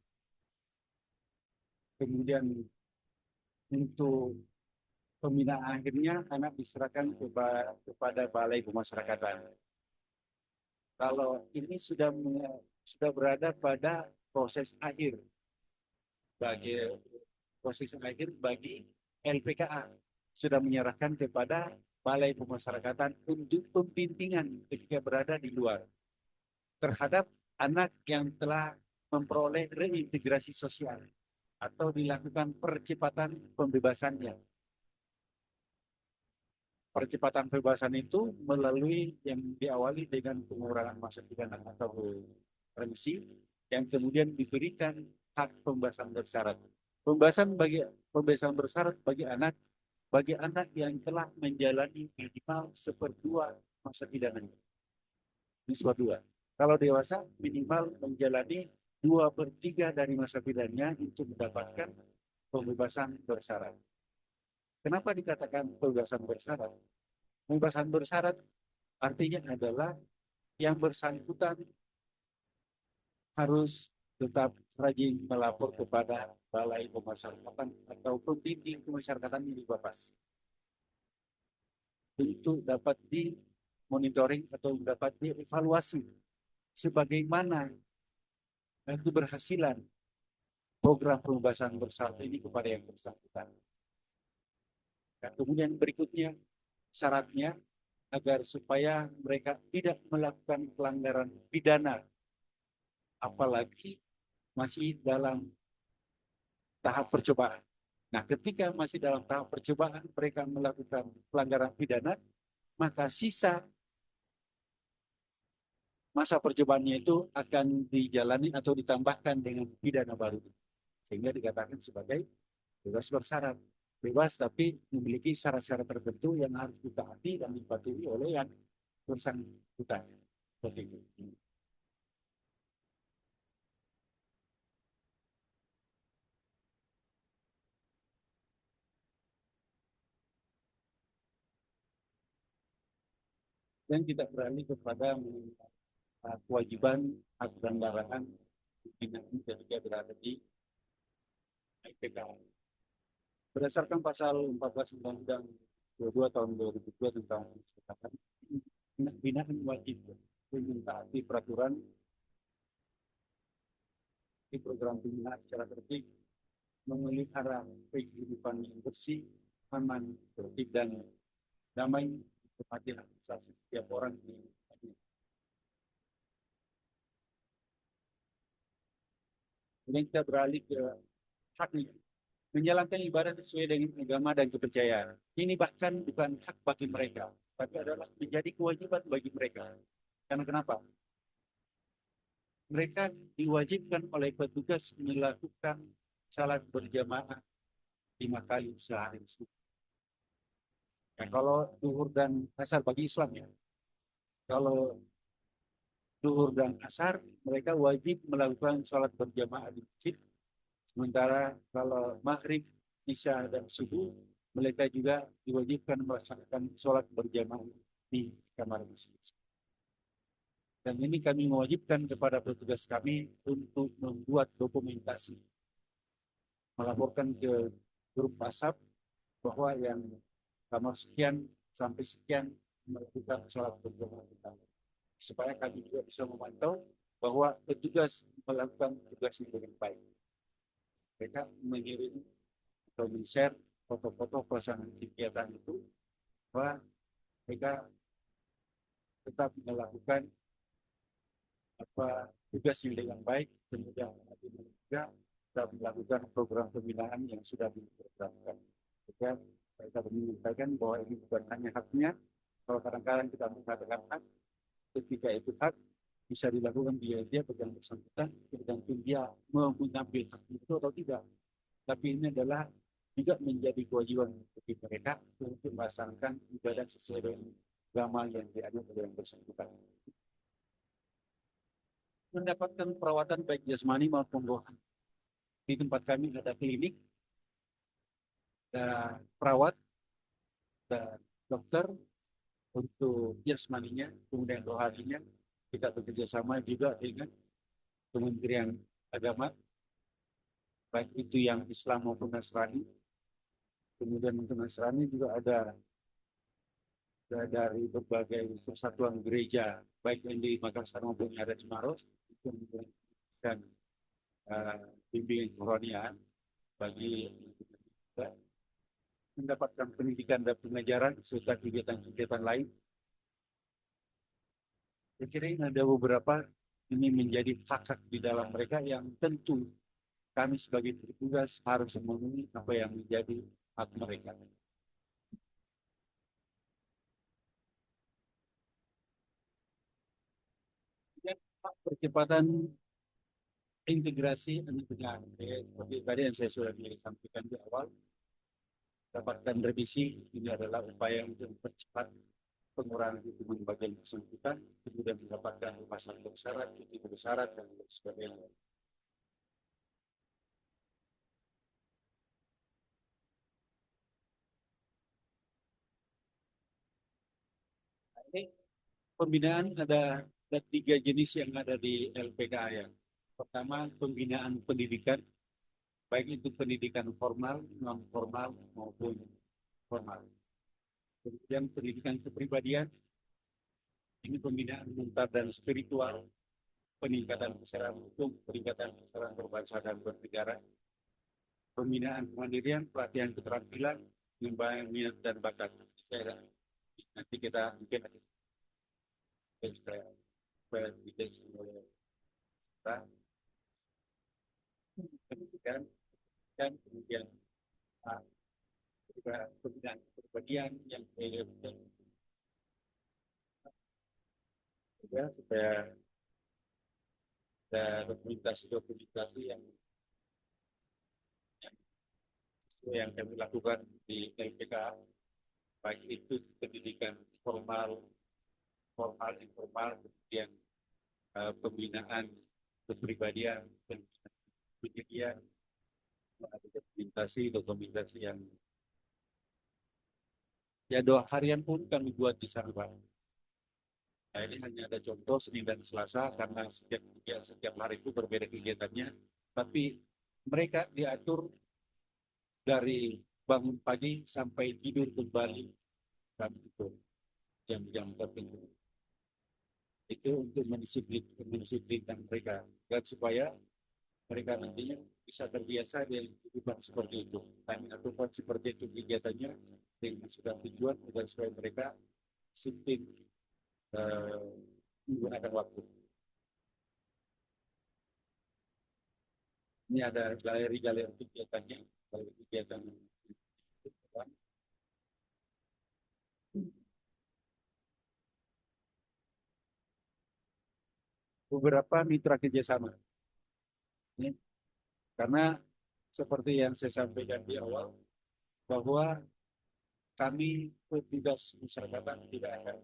Kemudian untuk pembinaan akhirnya anak diserahkan kepada Balai Pemasyarakatan. Kalau ini sudah berada pada proses akhir bagi LPKA sudah menyerahkan kepada Balai Pemasyarakatan untuk pembimbingan ketika berada di luar terhadap anak yang telah memperoleh reintegrasi sosial atau dilakukan percepatan pembebasannya. Percepatan pembebasan itu melalui yang diawali dengan pengurangan masa pidana atau remisi yang kemudian diberikan hak pembebasan bersyarat. Pembebasan bersyarat bagi anak yang telah menjalani minimal 1/2 masa pidananya. Ini 1/2. Kalau dewasa minimal menjalani 2/3 dari masa pidananya untuk mendapatkan pembebasan bersyarat. Kenapa dikatakan pembebasan bersyarat? Pembebasan bersyarat artinya adalah yang bersangkutan harus tetap rajin melapor kepada Balai Pemasyarakatan atau pembimbing pemasyarakatan di Bapas untuk dapat dimonitoring atau dapat dievaluasi sebagaimana keberhasilan program pembebasan bersyarat ini kepada yang bersangkutan. Dan kemudian berikutnya syaratnya agar supaya mereka tidak melakukan pelanggaran pidana apalagi masih dalam tahap percobaan. Nah, ketika masih dalam tahap percobaan mereka melakukan pelanggaran pidana, maka sisa masa percobaannya itu akan dijalani atau ditambahkan dengan pidana baru. Sehingga dikatakan sebagai bebas bersyarat. Bebas tapi memiliki syarat-syarat tertentu yang harus ditaati dan dipatuhi oleh yang bersangkutan. Seperti itu. dan tidak beralih kepada kewajiban aturan larangan pembinaan ketika berada di LPK. Berdasarkan pasal 14 Undang-Undang 22 tahun 2002 tentang kesehatan, pembinaan wajib mentaati peraturan di program pembinaan secara tertib, memelihara kehidupan yang bersih, aman, tertib dan damai, menghormati hak asasi setiap orang di Kemudian kita beralih ke haknya, menjalankan ibadah sesuai dengan agama dan kepercayaan. Ini bahkan bukan hak bagi mereka, tapi adalah menjadi kewajiban bagi mereka. Karena kenapa? Mereka diwajibkan oleh petugas melakukan salat berjamaah 5 kali sehari. Nah, kalau duhur dan asar bagi Islam ya, kalau duhur dan asar mereka wajib melakukan salat berjamaah di masjid. Sementara kalau maghrib, isya dan subuh mereka juga diwajibkan melaksanakan sholat berjamaah di kamar masjid. Dan ini kami mewajibkan kepada petugas kami untuk membuat dokumentasi, melaporkan ke grup WhatsApp bahwa yang kamar sekian sampai sekian melakukan sholat berjamaah supaya kami juga bisa memantau bahwa petugas melakukan tugasnya dengan baik. Mereka mengirim atau men-share foto-foto pelaksanaan kegiatan itu bahwa mereka tetap melakukan tugasnya dengan baik, kemudian juga tetap melakukan program pembinaan yang sudah diprogramkan. Jadi mereka menyampaikan bahwa ini bukan hanya haknya, kalau kadang-kadang kita mengatakan hak, ketika itu hak bisa dilakukan dia pegang bersangkutan, tergantung dia mau mengambil hak itu atau tidak. Tapi ini adalah juga menjadi kewajiban bagi mereka untuk melaksanakan ibadah sesuai dengan agama yang dianut oleh yang bersangkutan. Mendapatkan perawatan baik jasmani maupun rohani. Di tempat kami ada klinik, ada perawat, ada dokter untuk jasmaninya, kemudian rohaninya. Kita bekerja sama juga dengan Kementerian Agama, baik itu yang Islam maupun Nasrani. Kemudian untuk Nasrani juga ada dari berbagai persatuan gereja, baik yang di Makassar maupun yang ada di Maros, itu memberikan bimbingan kerohaniaan bagi mendapatkan pendidikan dan pengajaran serta kegiatan-kegiatan lain. Saya kira ini ada beberapa ini menjadi hak di dalam mereka yang tentu kami sebagai petugas harus memenuhi apa yang menjadi hak mereka. Percepatan integrasi dengan seperti tadi yang saya sudah sampaikan di awal, dapatkan revisi ini adalah upaya untuk mempercepat pengurangan hukuman bagi yang bersangkutan, kemudian mendapatkan pasal bersyarat, cuti bersyarat dan sebagainya. Ini pembinaan ada 3 jenis yang ada di LPKA ya. Pertama, pembinaan pendidikan, baik itu pendidikan formal, non formal maupun formal. Kemudian pendidikan kepribadian, ini pembinaan mental dan spiritual, peningkatan kesadaran hukum, peningkatan kesadaran berbangsa dan bernegara, pembinaan kemandirian, pelatihan keterampilan, pengembangan minat dan bakat. Nanti kita mungkin pendidikan dan kemudian juga pembinaan kepribadian yang juga supaya ada dokumentasi yang kami lakukan di LPK, baik itu pendidikan formal, informal, kemudian pembinaan kepribadian, pendidikan, dokumentasi yang ya 2 harian pun kami buat di sana. Nah, ini hanya ada contoh Senin dan Selasa karena setiap hari itu berbeda kegiatannya. Tapi mereka diatur dari bangun pagi sampai tidur kembali kan itu jam-jam tertentu. Itu untuk mendisiplinkan mereka dan supaya mereka nantinya bisa terbiasa dengan kehidupan seperti itu. Kami lakukan seperti itu kegiatannya dengan sudah tujuan agar supaya mereka disiplin menggunakan waktu. Ini ada galeri-galeri kegiatannya, galeri kegiatan beberapa mitra kerjasama. Ini karena seperti yang saya sampaikan di awal bahwa kami petugas masyarakat tidak akan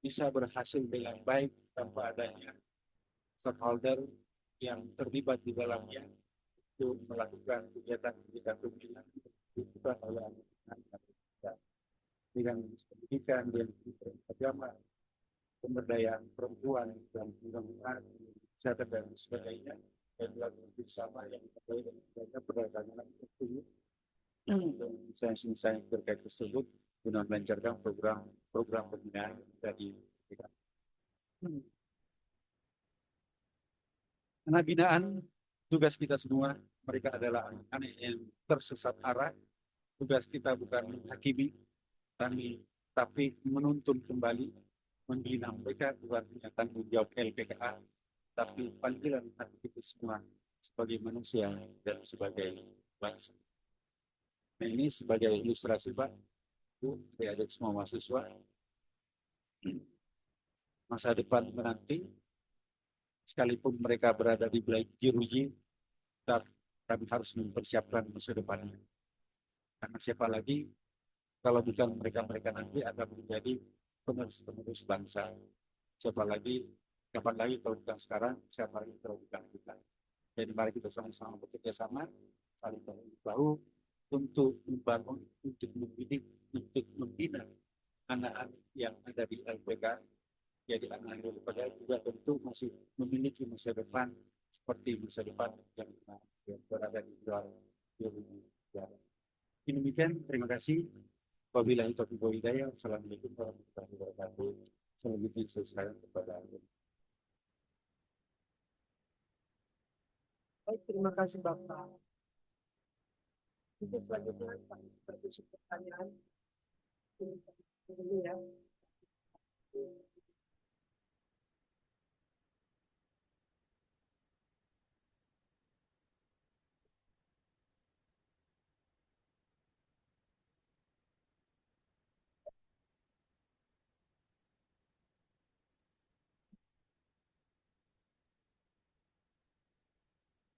bisa berhasil dengan baik tanpa adanya stakeholder yang terlibat di dalamnya untuk melakukan kegiatan-kegiatan pembinaan dilakukan oleh anak-anak dengan pendidikan, dengan agama, pemberdayaan perempuan dan pengembangan kesehatan dan sebagainya dan dilakukan bersama yang terkait dengan perdagangan itu dan misalnya terkait tersebut guna melancarkan program pembinaan dari kita. Karena binaan tugas kita semua, mereka adalah anak-anak yang tersesat arah. Tugas kita bukan menghakimi, tapi menuntun kembali, membina mereka bukan hanya tanggung jawab LPKA, tapi panggilan hati kita semua sebagai manusia dan sebagai bangsa. Nah, ini sebagai ilustrasi Pak, Bu, diajak semua mahasiswa, masa depan menanti, sekalipun mereka berada di belajar jeruji, kami harus mempersiapkan masa depannya. Karena siapa lagi kalau bukan mereka-mereka nanti akan menjadi penerus bangsa. Siapa lagi, kapan lagi kalau bukan sekarang, siapa lagi kalau bukan kita. Jadi mari kita sama-sama bekerja sama, saling bahu untuk membangun, untuk mendidik, untuk membina anak-anak yang ada di LPK. Jadi anak-anak LPK juga tentu masih memiliki masa depan seperti masa depan yang berada di luar. Demikian, terima kasih. Wabillahi taufiq wal hidayah. Assalamualaikum warahmatullahi wabarakatuh. Selanjutnya saya serahkan kepada Anda.
Baik, terima kasih Bapak. Untuk selanjutnya, berdiskusi pertanyaan. Ini ya.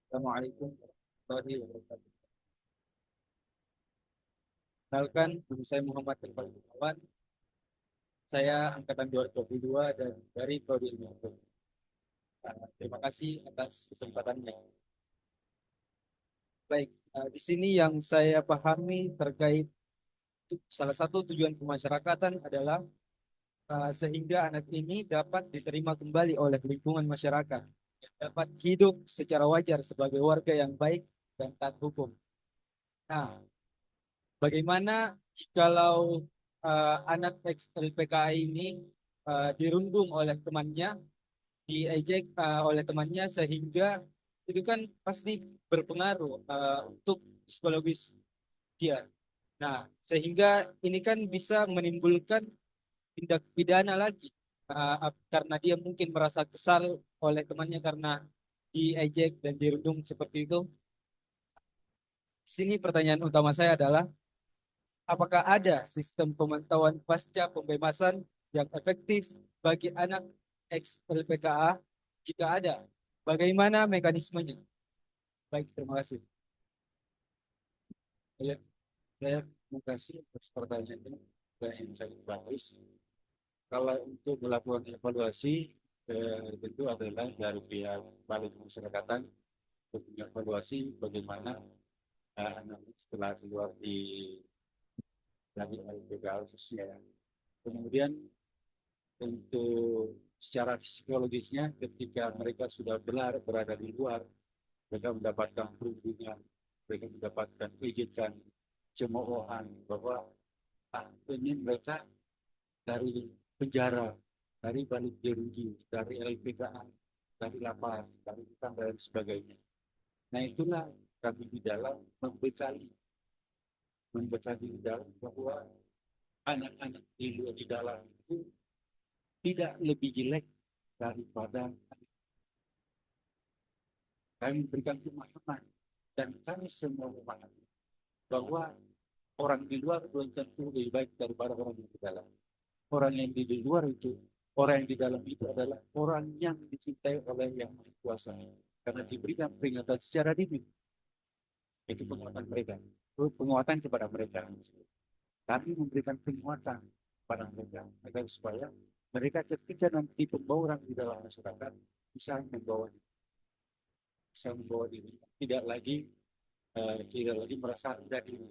Assalamualaikum warahmatullahi wabarakatuh. Kenalkan, nama saya Muhammad Iqbal Gunawan. Saya angkatan 2022 dan dari Prodi Ilmu Hukum. Terima kasih atas kesempatannya. Baik, di sini yang saya pahami terkait salah satu tujuan pemasyarakatan adalah sehingga anak ini dapat diterima kembali oleh lingkungan masyarakat, dapat hidup secara wajar sebagai warga yang baik dan taat hukum. Nah, bagaimana jikalau anak ex LPKA ini dirundung oleh temannya, diejek oleh temannya, sehingga itu kan pasti berpengaruh untuk psikologis dia. Nah, sehingga ini kan bisa menimbulkan tindak pidana lagi karena dia mungkin merasa kesal oleh temannya karena diejek dan dirundung seperti itu. Sini pertanyaan utama saya adalah, apakah ada sistem pemantauan pasca pembebasan yang efektif bagi anak ex LPKA? Jika ada, bagaimana mekanismenya? Baik, terima kasih.
Ya, terima kasih atas pertanyaannya yang sangat bagus. Kalau untuk melakukan evaluasi, tentu adalah dari pihak Balai Pemasyarakatan untuk mengevaluasi bagaimana anak setelah keluar dari LPK khususnya. Kemudian untuk secara psikologisnya ketika mereka sudah berada di luar, mereka mendapatkan perlindungan, mereka mendapatkan ejekan, cemoohan bahwa ini mereka dari penjara, dari balik jeruji, dari LPKA, dari lapas, dari hutan dan sebagainya. Nah itulah kami di dalam membekali di dalam bahwa anak-anak di dalam itu tidak lebih jelek daripada kami berikan pemahaman dan kami semua memahami bahwa orang di luar belum tentu lebih baik daripada orang yang di dalam. Orang yang di luar itu, orang yang di dalam itu adalah orang yang dicintai oleh Yang Maha Kuasa karena diberikan peringatan secara dini. Itu penguatan mereka, penguatan kepada mereka. Kami memberikan penguatan kepada mereka agar supaya mereka ketika nanti pembawa orang di dalam masyarakat bisa membawa diri, tidak lagi merasa rendah diri,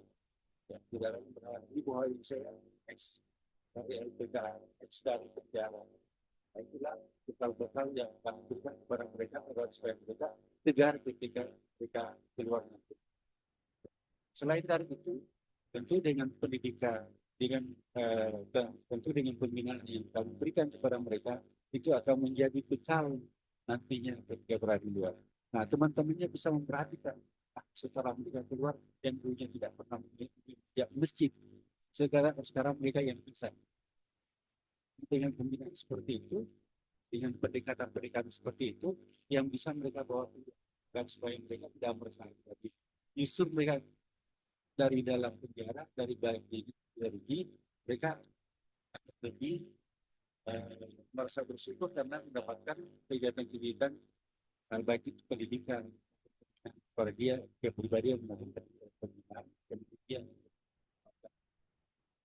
ya, tidak lagi merasa diri bahwa saya X dari LPK, X dari penjara. Nah, itulah bekal-bekal yang kami berikan kepada mereka agar supaya mereka tegar ketika mereka keluar nanti. Selain dari itu, tentu dengan pendidikan, tentu dengan pembinaan yang kami berikan kepada mereka, itu akan menjadi bekal nantinya ketika berada di luar. Nah, teman-temannya bisa memperhatikan setelah mereka keluar yang dulunya tidak pernah tidak masjid, sekarang mereka yang bisa. Dengan pembinaan seperti itu, dengan pendekatan-pendekatan seperti itu, yang bisa mereka bawa dan supaya mereka tidak merasa lagi. Justru mereka dari dalam penjara, dari balik mereka akan lebih merasa bersyukur karena mendapatkan kegiatan-kegiatan baik itu pendidikan kepada dia kepribadian maupun pendidikan.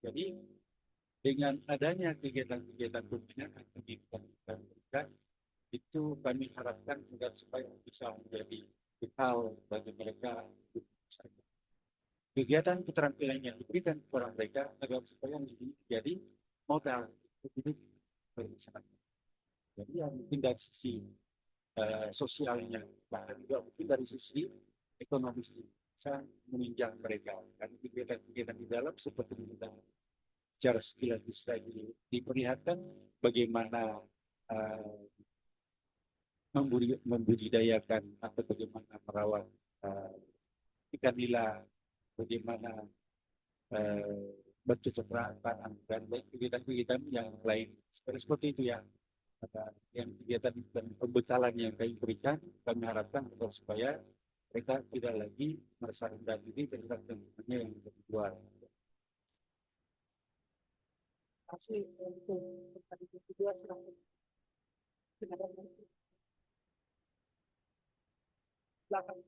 Jadi dengan adanya kegiatan-kegiatan pembinaan pendidikan mereka itu kami harapkan agar supaya bisa menjadi bekal bagi mereka. Kegiatan keterampilan yang diberikan kepada mereka agar supaya menjadi modal untuk hidup bermasyarakat. Jadi ya mungkin dari sisi sosialnya, bahkan juga mungkin dari sisi ekonomis bisa menunjang mereka. Karena kegiatan-kegiatan di dalam seperti kita secara sekilas bisa diperlihatkan bagaimana membudidayakan atau bagaimana merawat ikan nila, bagaimana bercocok tanam dan kegiatan-kegiatan yang lain seperti itu ya. Yang kegiatan dan pembekalan yang kami berikan, kami harapkan supaya mereka tidak lagi merasa rendah diri terhadap teman-temannya yang di luar.
Asli untuk tadi kedua sudah belakang.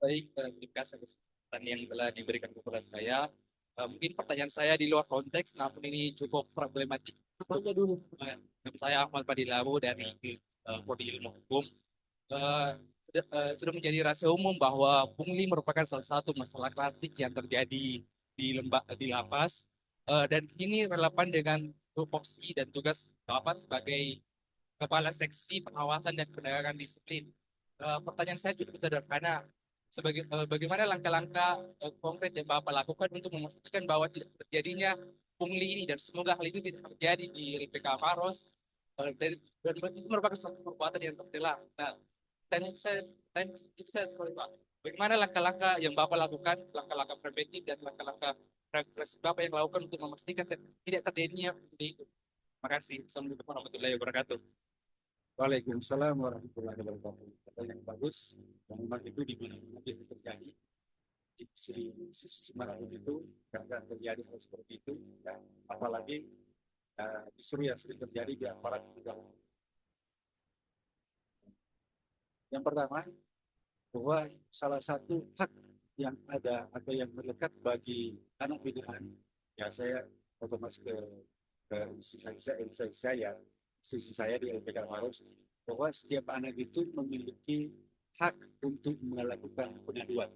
Baik, terima kasih atas kesempatan yang telah diberikan kepada saya. Mungkin pertanyaan saya di luar konteks, namun ini cukup problematik. Apa aja dulu? Nama saya Ahmad Padilabu dari Prodi Ilmu Hukum. Sudah menjadi rahasia umum bahwa pungli merupakan salah satu masalah klasik yang terjadi di lapas. Dan ini relevan dengan tupoksi dan tugas lapas sebagai kepala seksi pengawasan dan penegakan disiplin. Pertanyaan saya cukup sederhana. Bagaimana langkah-langkah konkret yang Bapak lakukan untuk memastikan bahwa tidak terjadinya pungli ini dan semoga hal itu tidak terjadi di LPK Maros dan itu merupakan suatu perbuatan yang tercela. Nah, itu saya seperti Pak. Bagaimana langkah-langkah yang Bapak lakukan, langkah-langkah preventif dan langkah-langkah represif Bapak yang lakukan untuk memastikan tidak terjadinya pungli itu? Terima kasih. Assalamualaikum warahmatullahi wabarakatuh.
Waalaikumsalam warahmatullahi wabarakatuh. Pertanyaan yang bagus. Dan memang itu di mana biasa terjadi di sisi manapun itu kadang terjadi hal seperti itu. Ya, apalagi justru yang sering terjadi di aparat penegak. Yang pertama, bahwa salah satu hak yang ada atau yang melekat bagi anak binaan, ya saya otomatis ke sisi saya di LPK Maros, bahwa setiap anak itu memiliki hak untuk melakukan pengaduan.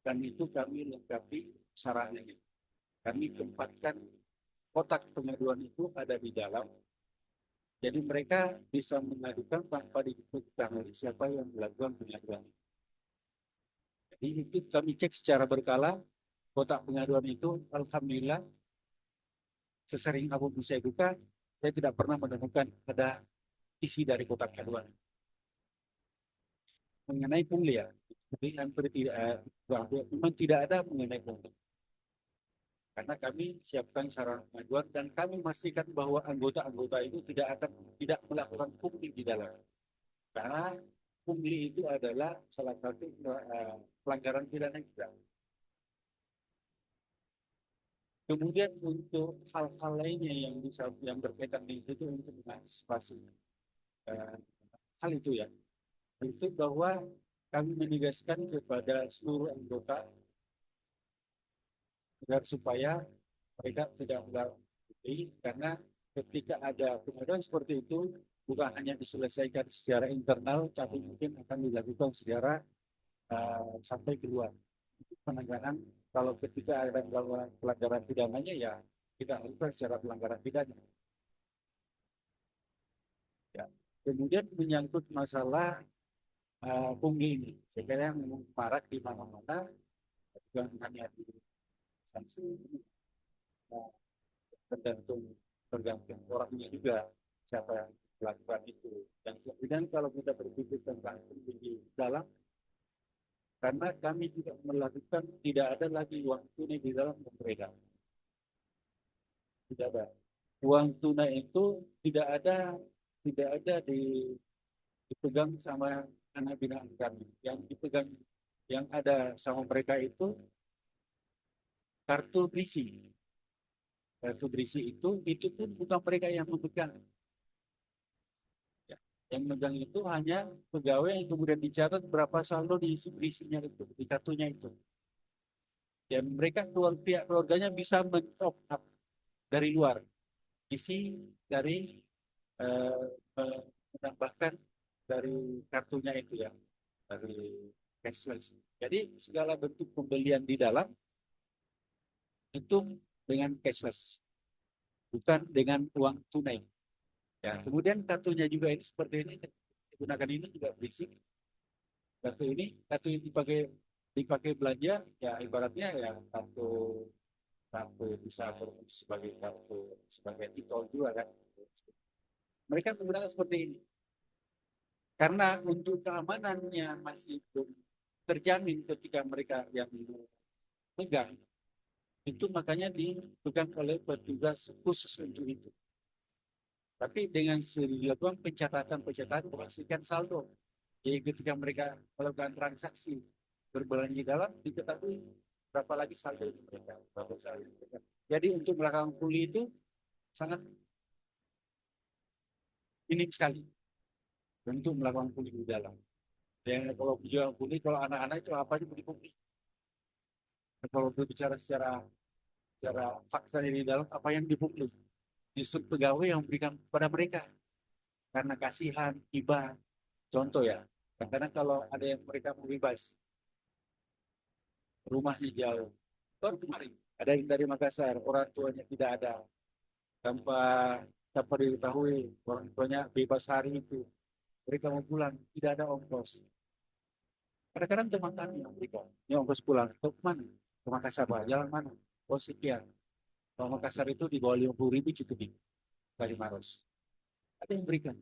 Dan itu kami lengkapi syaratnya. Kami tempatkan kotak pengaduan itu ada di dalam. Jadi mereka bisa mengadukan tanpa diketahui siapa yang melakukan pengaduan. Jadi itu kami cek secara berkala. Kotak pengaduan itu, alhamdulillah, sesering apapun saya buka, saya tidak pernah menemukan ada isi dari kotak pengaduan. Mengenai pungli ya, jadi hampir tidak, memang tidak ada mengenai pungli. Karena kami siapkan sarana pengaduan dan kami memastikan bahwa anggota-anggota itu tidak melakukan pungli di dalam. Karena pungli itu adalah salah satu pelanggaran pidana juga. Kemudian untuk hal-hal lainnya yang berkaitan dengan itu untuk mengantisipasi hal itu ya, itu bahwa kami menegaskan kepada seluruh anggota agar supaya mereka tidak melakukan, karena ketika ada pengaduan seperti itu bukan hanya diselesaikan secara internal, tapi mungkin akan dilakukan secara sampai keluar. Penanganan kalau ketika ada pelanggaran pidananya ya kita lakukan secara pelanggaran pidana. Ya. Kemudian menyangkut masalah pungli ini, saya kira yang marak di mana-mana, bukan hanya di sanksi, tergantung orangnya juga siapa yang melakukan itu. Dan kemudian kalau kita berpikir tentang pungli di dalam, karena kami tidak melakukan, tidak ada lagi uang tunai di dalam berbeda. Tidak ada. Uang tunai itu tidak ada dipegang sama anak binaan kami. Yang dipegang, yang ada sama mereka itu kartu berisi. Kartu berisi itu pun bukan mereka yang memegang. Ya. Yang memegang itu hanya pegawai yang kemudian dicatat berapa saldo diisi berisinya itu, di kartunya itu. Dan mereka pihak keluarganya bisa men-top up dari luar. Isi dari menambahkan dari kartunya itu ya, dari cashless. Jadi segala bentuk pembelian di dalam itu dengan cashless, bukan dengan uang tunai. Ya, kemudian kartunya juga ini seperti ini, digunakan ini juga berisik. Kartu ini dipakai belanja, ya ibaratnya ya kartu bisa sebagai kartu sebagai e-tol juga kan. Mereka menggunakan seperti ini. Karena untuk keamanannya masih belum terjamin ketika mereka yang memegang, itu makanya dipegang oleh petugas khusus untuk itu. Tapi dengan dilakukan pencatatan memastikan saldo. Jadi ketika mereka melakukan transaksi berbelanja di dalam, diketahui berapa lagi saldo mereka. Berapa saldo mereka. Jadi untuk melakukan pungli itu sangat minim sekali untuk melakukan pungli di dalam. Dan kalau jual pungli, kalau anak-anak itu apa aja pungli. Kalau berbicara secara fakta di dalam, apa yang dipungli? Justru pegawai yang memberikan kepada mereka. Karena kasihan, hibah. Contoh ya, kadang kalau ada yang mereka membebas, rumahnya jauh. Baru kemarin, ada yang dari Makassar, orang tuanya tidak ada. Tanpa diketahui, orang tuanya bebas hari itu. Mereka mau pulang, tidak ada ongkos. Kadang-kadang teman kami yang berikan, ini ongkos pulang, ke mana? Ke Makassar, Pak. Jalan mana? Oh sekian. Kalau Makassar itu di bawah 50.000 cukup dari Maros. Ada yang berikan.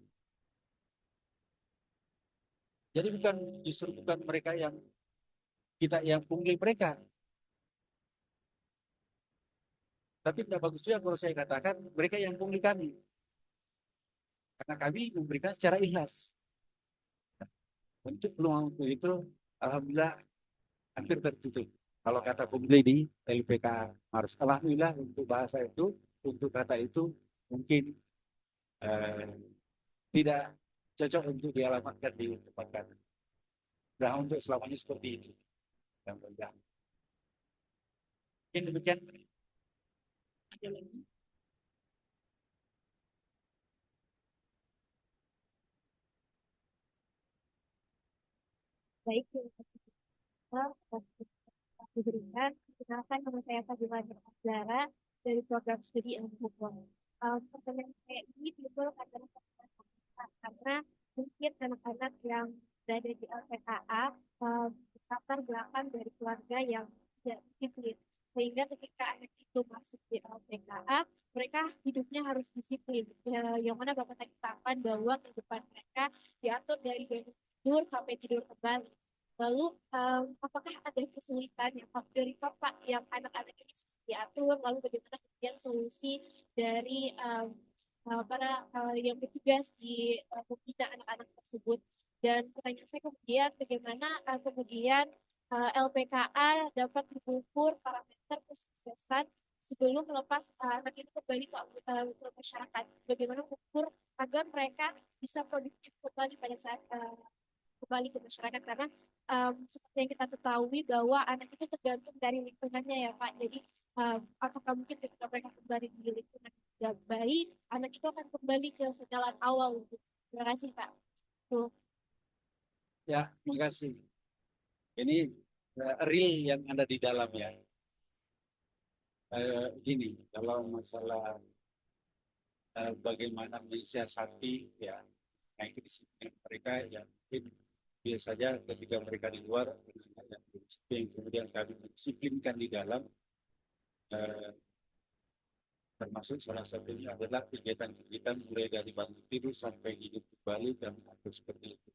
Jadi justru bukan mereka yang kita yang pungli mereka. Tapi tidak bagus juga kalau saya katakan mereka yang pungli kami. Karena kami memberikan secara ikhlas. Untuk peluang itu, alhamdulillah hampir tertutup. Kalau kata pungli di LPK Maros, alhamdulillah untuk bahasa itu, untuk kata itu mungkin tidak cocok untuk dialamatkan di tempat kami. Nah, untuk selamanya seperti itu. Yang mudah. Mungkin demikian.
Ada lagi?
Baik, terima kasih telah diberikan. Perkenalkan, nama saya Fadila Azhara dari program studi ilmu hukum. Pertanyaan saya ini timbul karena karena mungkin anak-anak yang berada di LPKA latar belakang dari keluarga yang tidak disiplin. Sehingga ketika anak itu masuk di LPKA, mereka hidupnya harus disiplin. Yang mana Bapak tadi katakan bahwa kehidupan mereka diatur dari bangun tidur sampai tidur kembali. Lalu, apakah ada kesulitan yang dari Bapak yang anak-anak ini susah diatur? Lalu bagaimana kemudian solusi dari para yang bertugas di membina anak-anak tersebut? Dan pertanyaan saya kemudian, bagaimana kemudian LPKA dapat mengukur parameter kesuksesan sebelum melepas anak itu kembali ke masyarakat? Bagaimana mengukur agar mereka bisa produktif kembali pada saat kembali ke masyarakat, karena seperti yang kita ketahui bahwa anak itu tergantung dari lingkungannya ya Pak. Jadi apakah mungkin ketika mereka kembali di lingkungan yang baik, anak itu akan kembali ke sejalan awal. Terima kasih Pak. Tuh.
Ya, terima kasih. Ini real yang ada di dalam ya. Gini, kalau masalah bagaimana mensiasati ya, nah itu disiplin mereka ya mungkin biasanya ketika mereka di luar yang disiplin, kemudian kami disiplinkan di dalam, termasuk salah satunya adalah kegiatan-kegiatan mulai dari bangun tidur sampai hidup kembali dan atau seperti itu.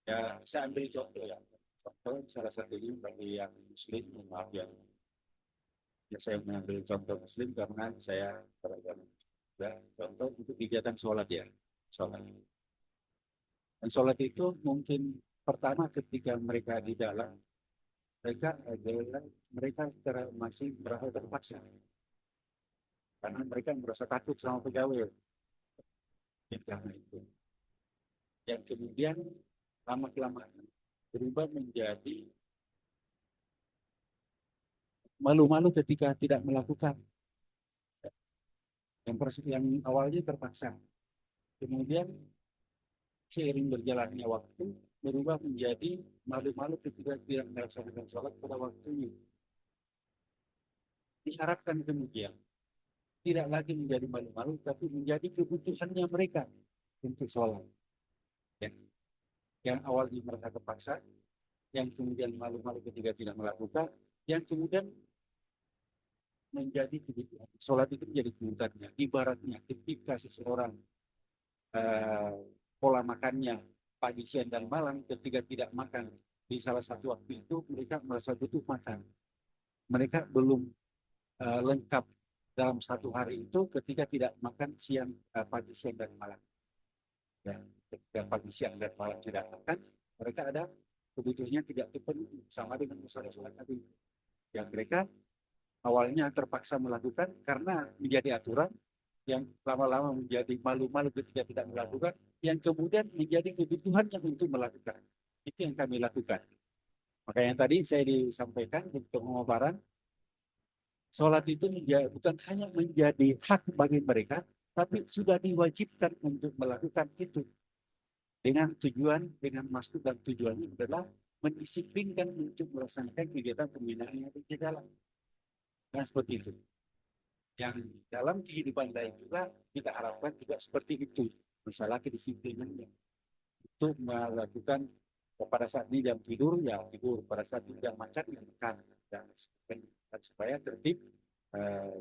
Ya, saya ambil contoh ya. Contoh salah satunya bagi yang muslim, maaf ya saya mengambil contoh muslim karena saya beragama. Ya, contoh untuk kegiatan sholat ya, sholat. Dan sholat itu mungkin pertama ketika mereka di dalam, mereka adalah mereka masih merasa terpaksa karena mereka merasa takut sama pegawai. Karena itu, yang kemudian lama-kelamaan berubah menjadi malu-malu ketika tidak melakukan yang awalnya terpaksa, kemudian seiring berjalannya waktu berubah menjadi malu-malu ketika tidak melaksanakan sholat pada waktunya. Diharapkan kemudian tidak lagi menjadi malu-malu, tapi menjadi kebutuhannya mereka untuk sholat. Ya. Yang awalnya merasa terpaksa, yang kemudian malu-malu ketika tidak melakukan, yang kemudian menjadi kebutuhan. Sholat itu menjadi kebutuhannya. Ibaratnya ketika seseorang pola makannya pagi, siang, dan malam, ketika tidak makan di salah satu waktu itu, mereka merasa butuh makan. Mereka belum lengkap dalam satu hari itu ketika tidak makan siang, pagi, siang, dan malam. Ya, ketika pagi, siang, dan malam tidak makan, mereka ada kebutuhannya tidak terpenuhi, sama dengan masalah sholat tadi. Yang mereka awalnya terpaksa melakukan karena menjadi aturan, yang lama-lama menjadi malu-malu ketika tidak melakukan, yang kemudian menjadi kebutuhannya untuk melakukan. Itu yang kami lakukan. Makanya tadi saya disampaikan untuk pemaparan, sholat itu bukan hanya menjadi hak bagi mereka, tapi sudah diwajibkan untuk melakukan itu. Dengan tujuan, dengan maksud dan tujuannya adalah mendisiplinkan untuk melaksanakan kegiatan pembinaan yang ada di dalam. Nah, seperti itu. Yang dalam kehidupan lain juga kita harapkan juga seperti itu, masalah kedisiplinannya untuk melakukan pada saat ini jam tidur ya tidur, pada saat ini jam makan ya makan, dan supaya tertib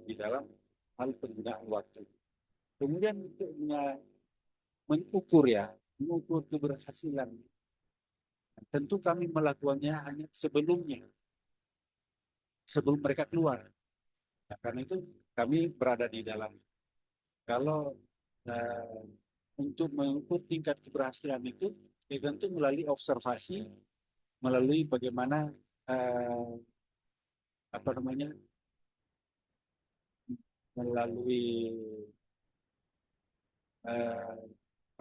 di dalam hal penggunaan waktu. Kemudian untuk mengukur keberhasilan, tentu kami melakukannya hanya sebelum mereka keluar. Nah, karena itu kami berada di dalam. Kalau untuk mengukur tingkat keberhasilan itu, tentu melalui observasi, melalui bagaimana melalui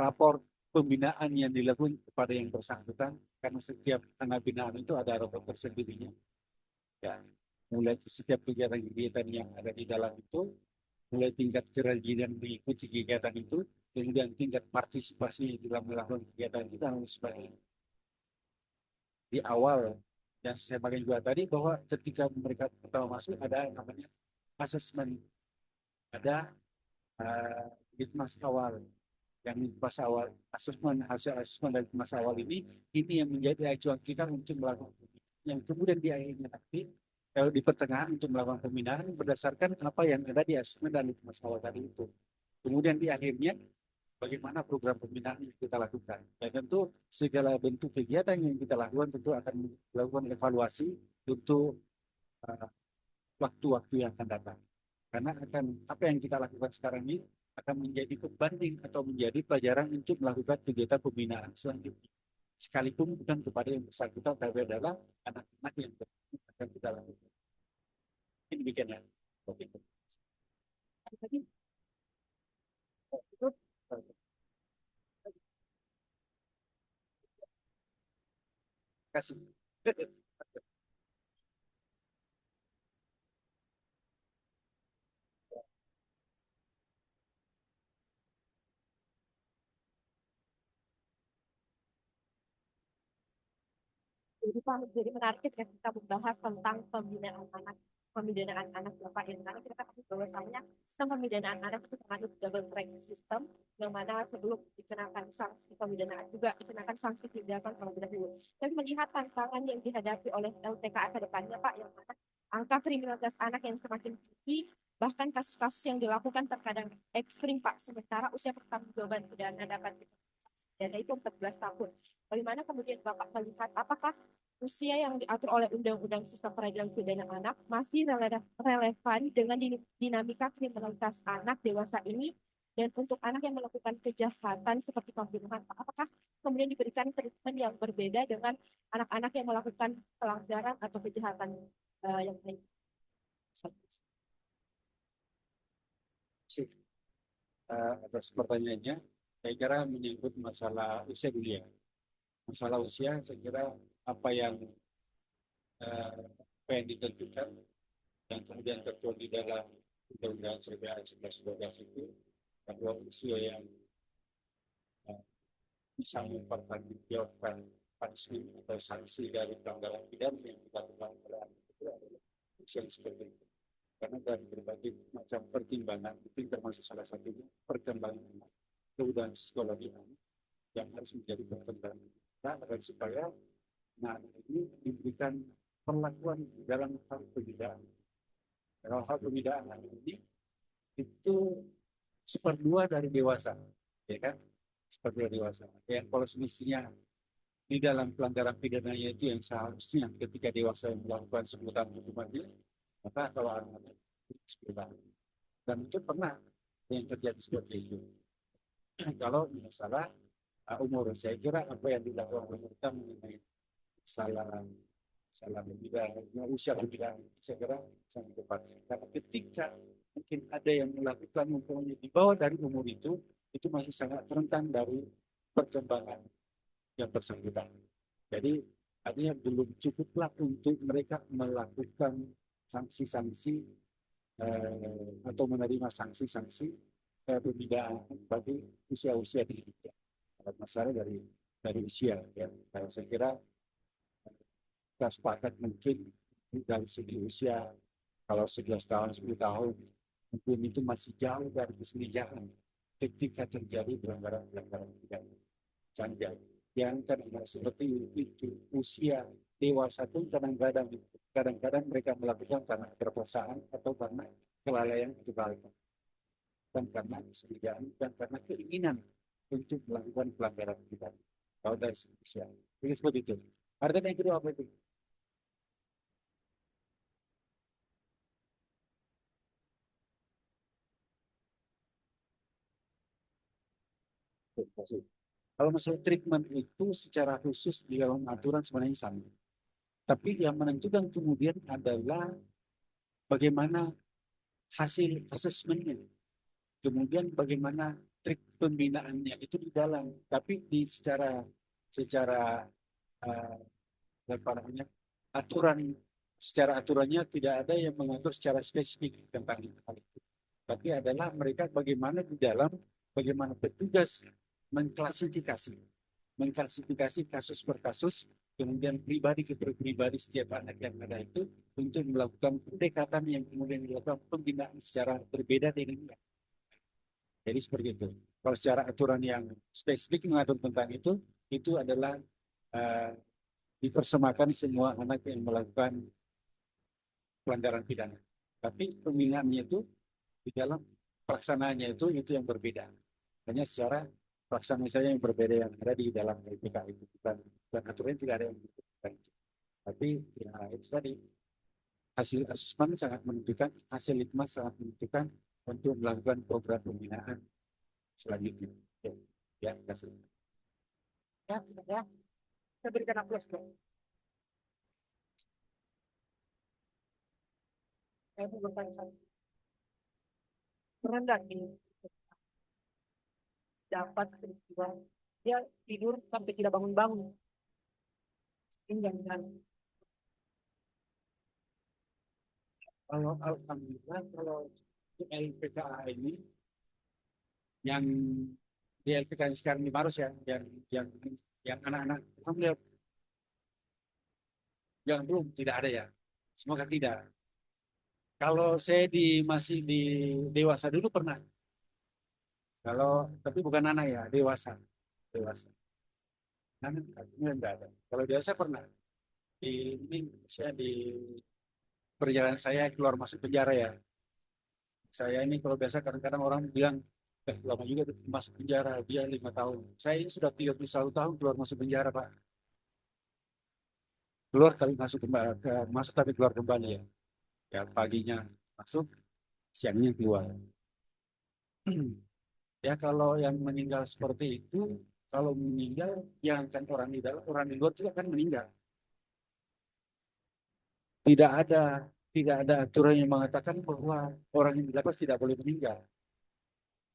rapor pembinaan yang dilakukan kepada yang bersangkutan, karena setiap anak binaan itu ada rapor tersendirinya. Ya, mulai setiap kegiatan-kegiatan yang ada di dalam itu, mulai tingkat kerajinan mengikuti kegiatan itu, kemudian tingkat partisipasi dalam melakukan kegiatan itu dan sebagainya. di awal yang saya bagian juga tadi bahwa ketika mereka pertama masuk ada namanya asesmen, ada litmas awal. Yang litmas awal, hasil asesmen dari litmas awal ini yang menjadi acuan kita untuk melakukan yang kemudian di akhirnya nanti di pertengahan untuk melakukan pembinaan berdasarkan apa yang ada di asesmen dan litmas awal tadi itu. Kemudian di akhirnya bagaimana program pembinaan yang kita lakukan. Dan tentu segala bentuk kegiatan yang kita lakukan tentu akan melakukan evaluasi untuk waktu-waktu yang akan datang. Karena apa yang kita lakukan sekarang ini akan menjadi pembanding atau menjadi pelajaran untuk melakukan kegiatan pembinaan selanjutnya. Sekalipun bukan kepada yang bersangkutan, tapi adalah anak-anak yang akan kita lakukan. Ini demikian ya. Oke. Terima kasih.
Jadi menarik ketika kita membahas tentang pembinaan anak Bapak dan karena kita tahu bahwasanya sistem pembinaan anak itu mengandung double track system yang mana sebelum dikenakan sanksi pembinaan juga dikenakan sanksi tindakan terlebih dahulu. Dan melihat tantangan yang dihadapi oleh LTKA ke depannya Pak, yang mana angka kriminalitas anak yang semakin tinggi, bahkan kasus-kasus yang dilakukan terkadang ekstrim Pak, sementara usia pertanggungjawaban pidana dapat dana itu 14 tahun. Bagaimana kemudian Bapak melihat apakah usia yang diatur oleh Undang-Undang Sistem Peradilan Pidana Anak masih relevan dengan dinamika kriminalitas anak dewasa ini, dan untuk anak yang melakukan kejahatan seperti pembunuhan, apakah kemudian diberikan treatment yang berbeda dengan anak-anak yang melakukan pelanggaran atau kejahatan yang lain?
Atas pertanyaannya, saya kira menyangkut masalah usia dulu ya. Masalah usia, saya kira apa yang ditentukan dan kemudian tertuang di dalam Undang-Undang 1112 itu bahwa usia yang bisa mempertanggungjawabkan punishment atau sanksi dari pelanggaran pidana yang dilakukan oleh anak itu adalah usia yang seperti itu. Karena dari berbagai macam pertimbangan itu termasuk salah satunya perkembangan anak, kemudian psikologi anak yang harus menjadi perkembangan agar supaya ini diberikan perlakuan dalam hal pembinaan. Dalam hal pembinaan ini itu seperdua dari dewasa, ya kan? Seperti dewasa. Yang kalau semestinya di dalam pelanggaran pidananya itu yang seharusnya ketika dewasa yang melakukan 10 tahun hukumannya, maka kalau anak-anak 10 tahun. Dan itu pernah yang terjadi seperti itu. Kalau masalah umur, saya kira apa yang dilakukan pemerintah mengenai salah pembinaan, usia pembinaan, saya kira sangat tepat. Karena ketika mungkin ada yang melakukan mempunyai di bawah dari umur itu masih sangat rentan dari perkembangan yang bersangkutan. Jadi artinya belum cukuplah untuk mereka melakukan sanksi-sanksi atau menerima sanksi-sanksi pembinaan bagi usia-usia di Indonesia. Masalah dari usia, ya. Saya kira kita sepakat mungkin dari segi usia, kalau 11 tahun, 10 tahun, mungkin itu masih jauh dari kesenjangan ketika terjadi pelanggaran-pelanggaran pidana. Sanjay. Yang kadang seperti itu, usia dewasa pun kadang-kadang mereka melakukan karena perkosaan atau karena kelalaian kebaikan. Dan karena kesenjangan dan karena keinginan untuk melakukan pelanggaran pidana. Kalau dari segi usia. Jadi seperti itu. Artinya yang kedua apa itu? Kalau masalah treatment itu secara khusus di dalam aturan sebenarnya sama. Tapi yang menentukan kemudian adalah bagaimana hasil asesmennya. Kemudian bagaimana trik pembinaannya itu di dalam. Tapi secara apa namanya, secara aturannya tidak ada yang mengatur secara spesifik tentang hal itu. Tapi adalah mereka bagaimana di dalam, bagaimana petugas mengklasifikasi kasus per kasus kemudian pribadi ke pribadi setiap anak yang ada itu untuk melakukan pendekatan yang kemudian dilakukan pembinaan secara berbeda dengan dia. Jadi seperti itu. Kalau secara aturan yang spesifik mengatur tentang itu adalah eh, dipersemakan semua anak yang melakukan pelanggaran pidana. Tapi pembinaannya itu di dalam pelaksanaannya itu yang berbeda. Hanya secara pelaksanaan saja yang berbeda yang ada di dalam LPK itu. Bukan aturan tidak ada yang berbeda. Tapi ya itu tadi hasil asesmen sangat menentukan, hasil litmas sangat menentukan untuk melakukan program pembinaan selanjutnya. Ya, terima kasih.
Ya, sudah ya. Kita berikan aplaus dong. Saya mau bertanya satu. Pernah nggak nih dapat peristiwa dia tidur sampai tidak bangun-bangun? Ini jangan.
Kalau alhamdulillah kalau di LPKA ini yang di LPKA yang sekarang di Maros ya, yang anak-anak alhamdulillah yang belum tidak ada ya. Semoga tidak. Kalau saya masih di dewasa dulu pernah. Kalau tapi bukan anak ya, dewasa. Dewasa. Anak artinya enggak ada. Kalau dewasa pernah. Ini saya di perjalanan saya keluar masuk penjara ya. Saya ini kalau biasa kadang-kadang orang bilang lama juga masuk penjara, dia 5 tahun. Saya ini sudah 31 tahun keluar masuk penjara, Pak. Keluar kali masuk kembali, masuk tapi keluar kembali ya. Ya paginya masuk, siangnya keluar. Ya kalau yang meninggal seperti itu, kalau meninggal yang kan orang di dalam, orang di luar juga kan meninggal. Tidak ada aturan yang mengatakan bahwa orang yang dilapas tidak boleh meninggal.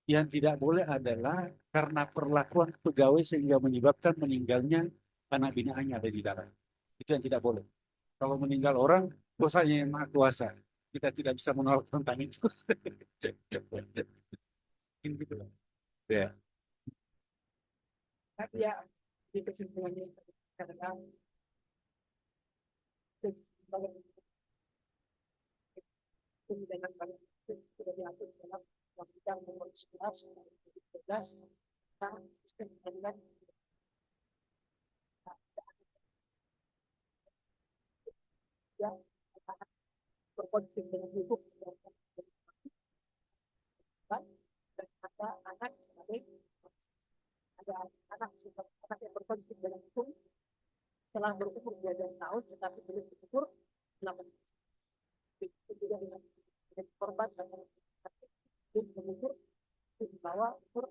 Yang tidak boleh adalah karena perlakuan pegawai sehingga menyebabkan meninggalnya anak binaannya ada di dalam. Itu yang tidak boleh. Kalau meninggal orang, dosanya yang maha kuasa. Kita tidak bisa menolak tentang itu. Gitu. Ya.
Tapi ya di kesimpulannya kadang dengan banyak sudah diatur dalam undang nomor 11 2013 tentang sistem peradilan yang berkonflik dengan hukum dan ada anak sebagai ada anak yang berkonflik dengan hukum telah berumur 12 tahun tetapi belum berumur 8 itu juga dengan korban dan belum berumur di bawah umur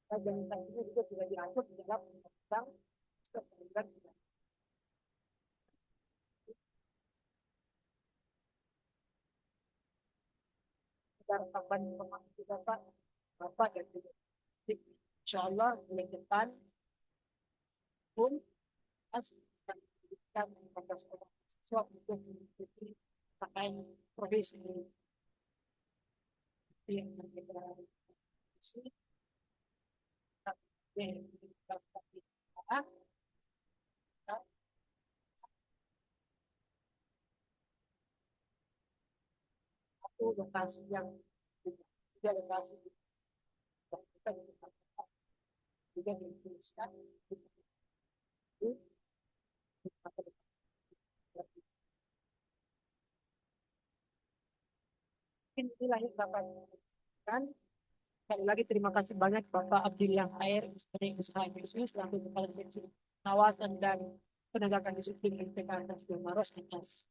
dan sanksinya juga tidak diatur di dalam undang perlindungan secara tambahan informasi juga Bapak dan juga insya Allah bulan depan pun akan diberikan 15 orang siswa untuk mengikuti pakaian profesi yang berbeda satu lokasi yang tiga lokasi juga dituliskan inilah yang dapat kan. Sekali lagi terima kasih banyak Bapak Abdillah Air dari Usaha Bisnis selaku Kepala Seksi Pengawasan dan Penegakan Disiplin LPK Nasdem Maros atas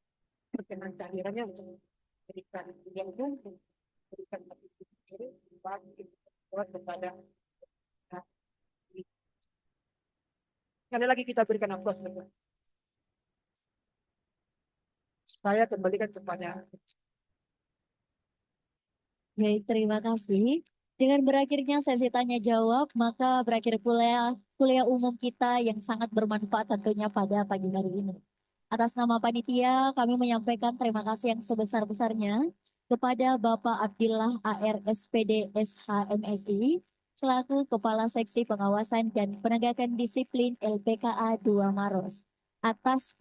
perkenan kehadirannya untuk memberikan ilmu, memberikan materi bagi kepada sekali lagi kita berikan aplaus Bapak. Saya kembalikan kepada
Baik, terima kasih. Dengan berakhirnya sesi tanya jawab, maka berakhir kuliah umum kita yang sangat bermanfaat tentunya pada pagi hari ini. Atas nama panitia, kami menyampaikan terima kasih yang sebesar-besarnya kepada Bapak Abdillah AR SPD SHMSI selaku Kepala Seksi Pengawasan dan Penegakan Disiplin LPKA 2 Maros atas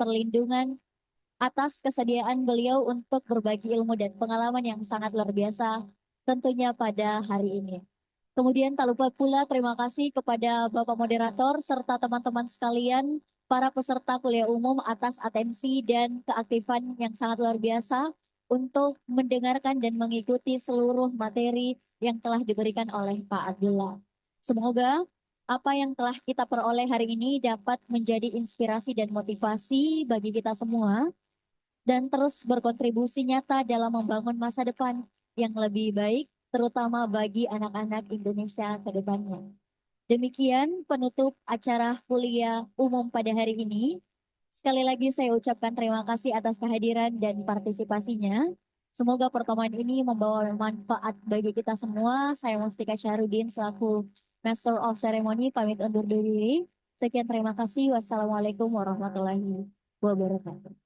kesediaan beliau untuk berbagi ilmu dan pengalaman yang sangat luar biasa tentunya pada hari ini. Kemudian tak lupa pula terima kasih kepada Bapak Moderator serta teman-teman sekalian, para peserta kuliah umum atas atensi dan keaktifan yang sangat luar biasa untuk mendengarkan dan mengikuti seluruh materi yang telah diberikan oleh Pak Abdullah. Semoga apa yang telah kita peroleh hari ini dapat menjadi inspirasi dan motivasi bagi kita semua dan terus berkontribusi nyata dalam membangun masa depan yang lebih baik terutama bagi anak-anak Indonesia ke depannya. Demikian penutup acara kuliah umum pada hari ini. Sekali lagi saya ucapkan terima kasih atas kehadiran dan partisipasinya. Semoga pertemuan ini membawa manfaat bagi kita semua. Saya Mustika Syahrudin selaku Master of Ceremony pamit undur diri. Sekian terima kasih. Wassalamualaikum warahmatullahi wabarakatuh.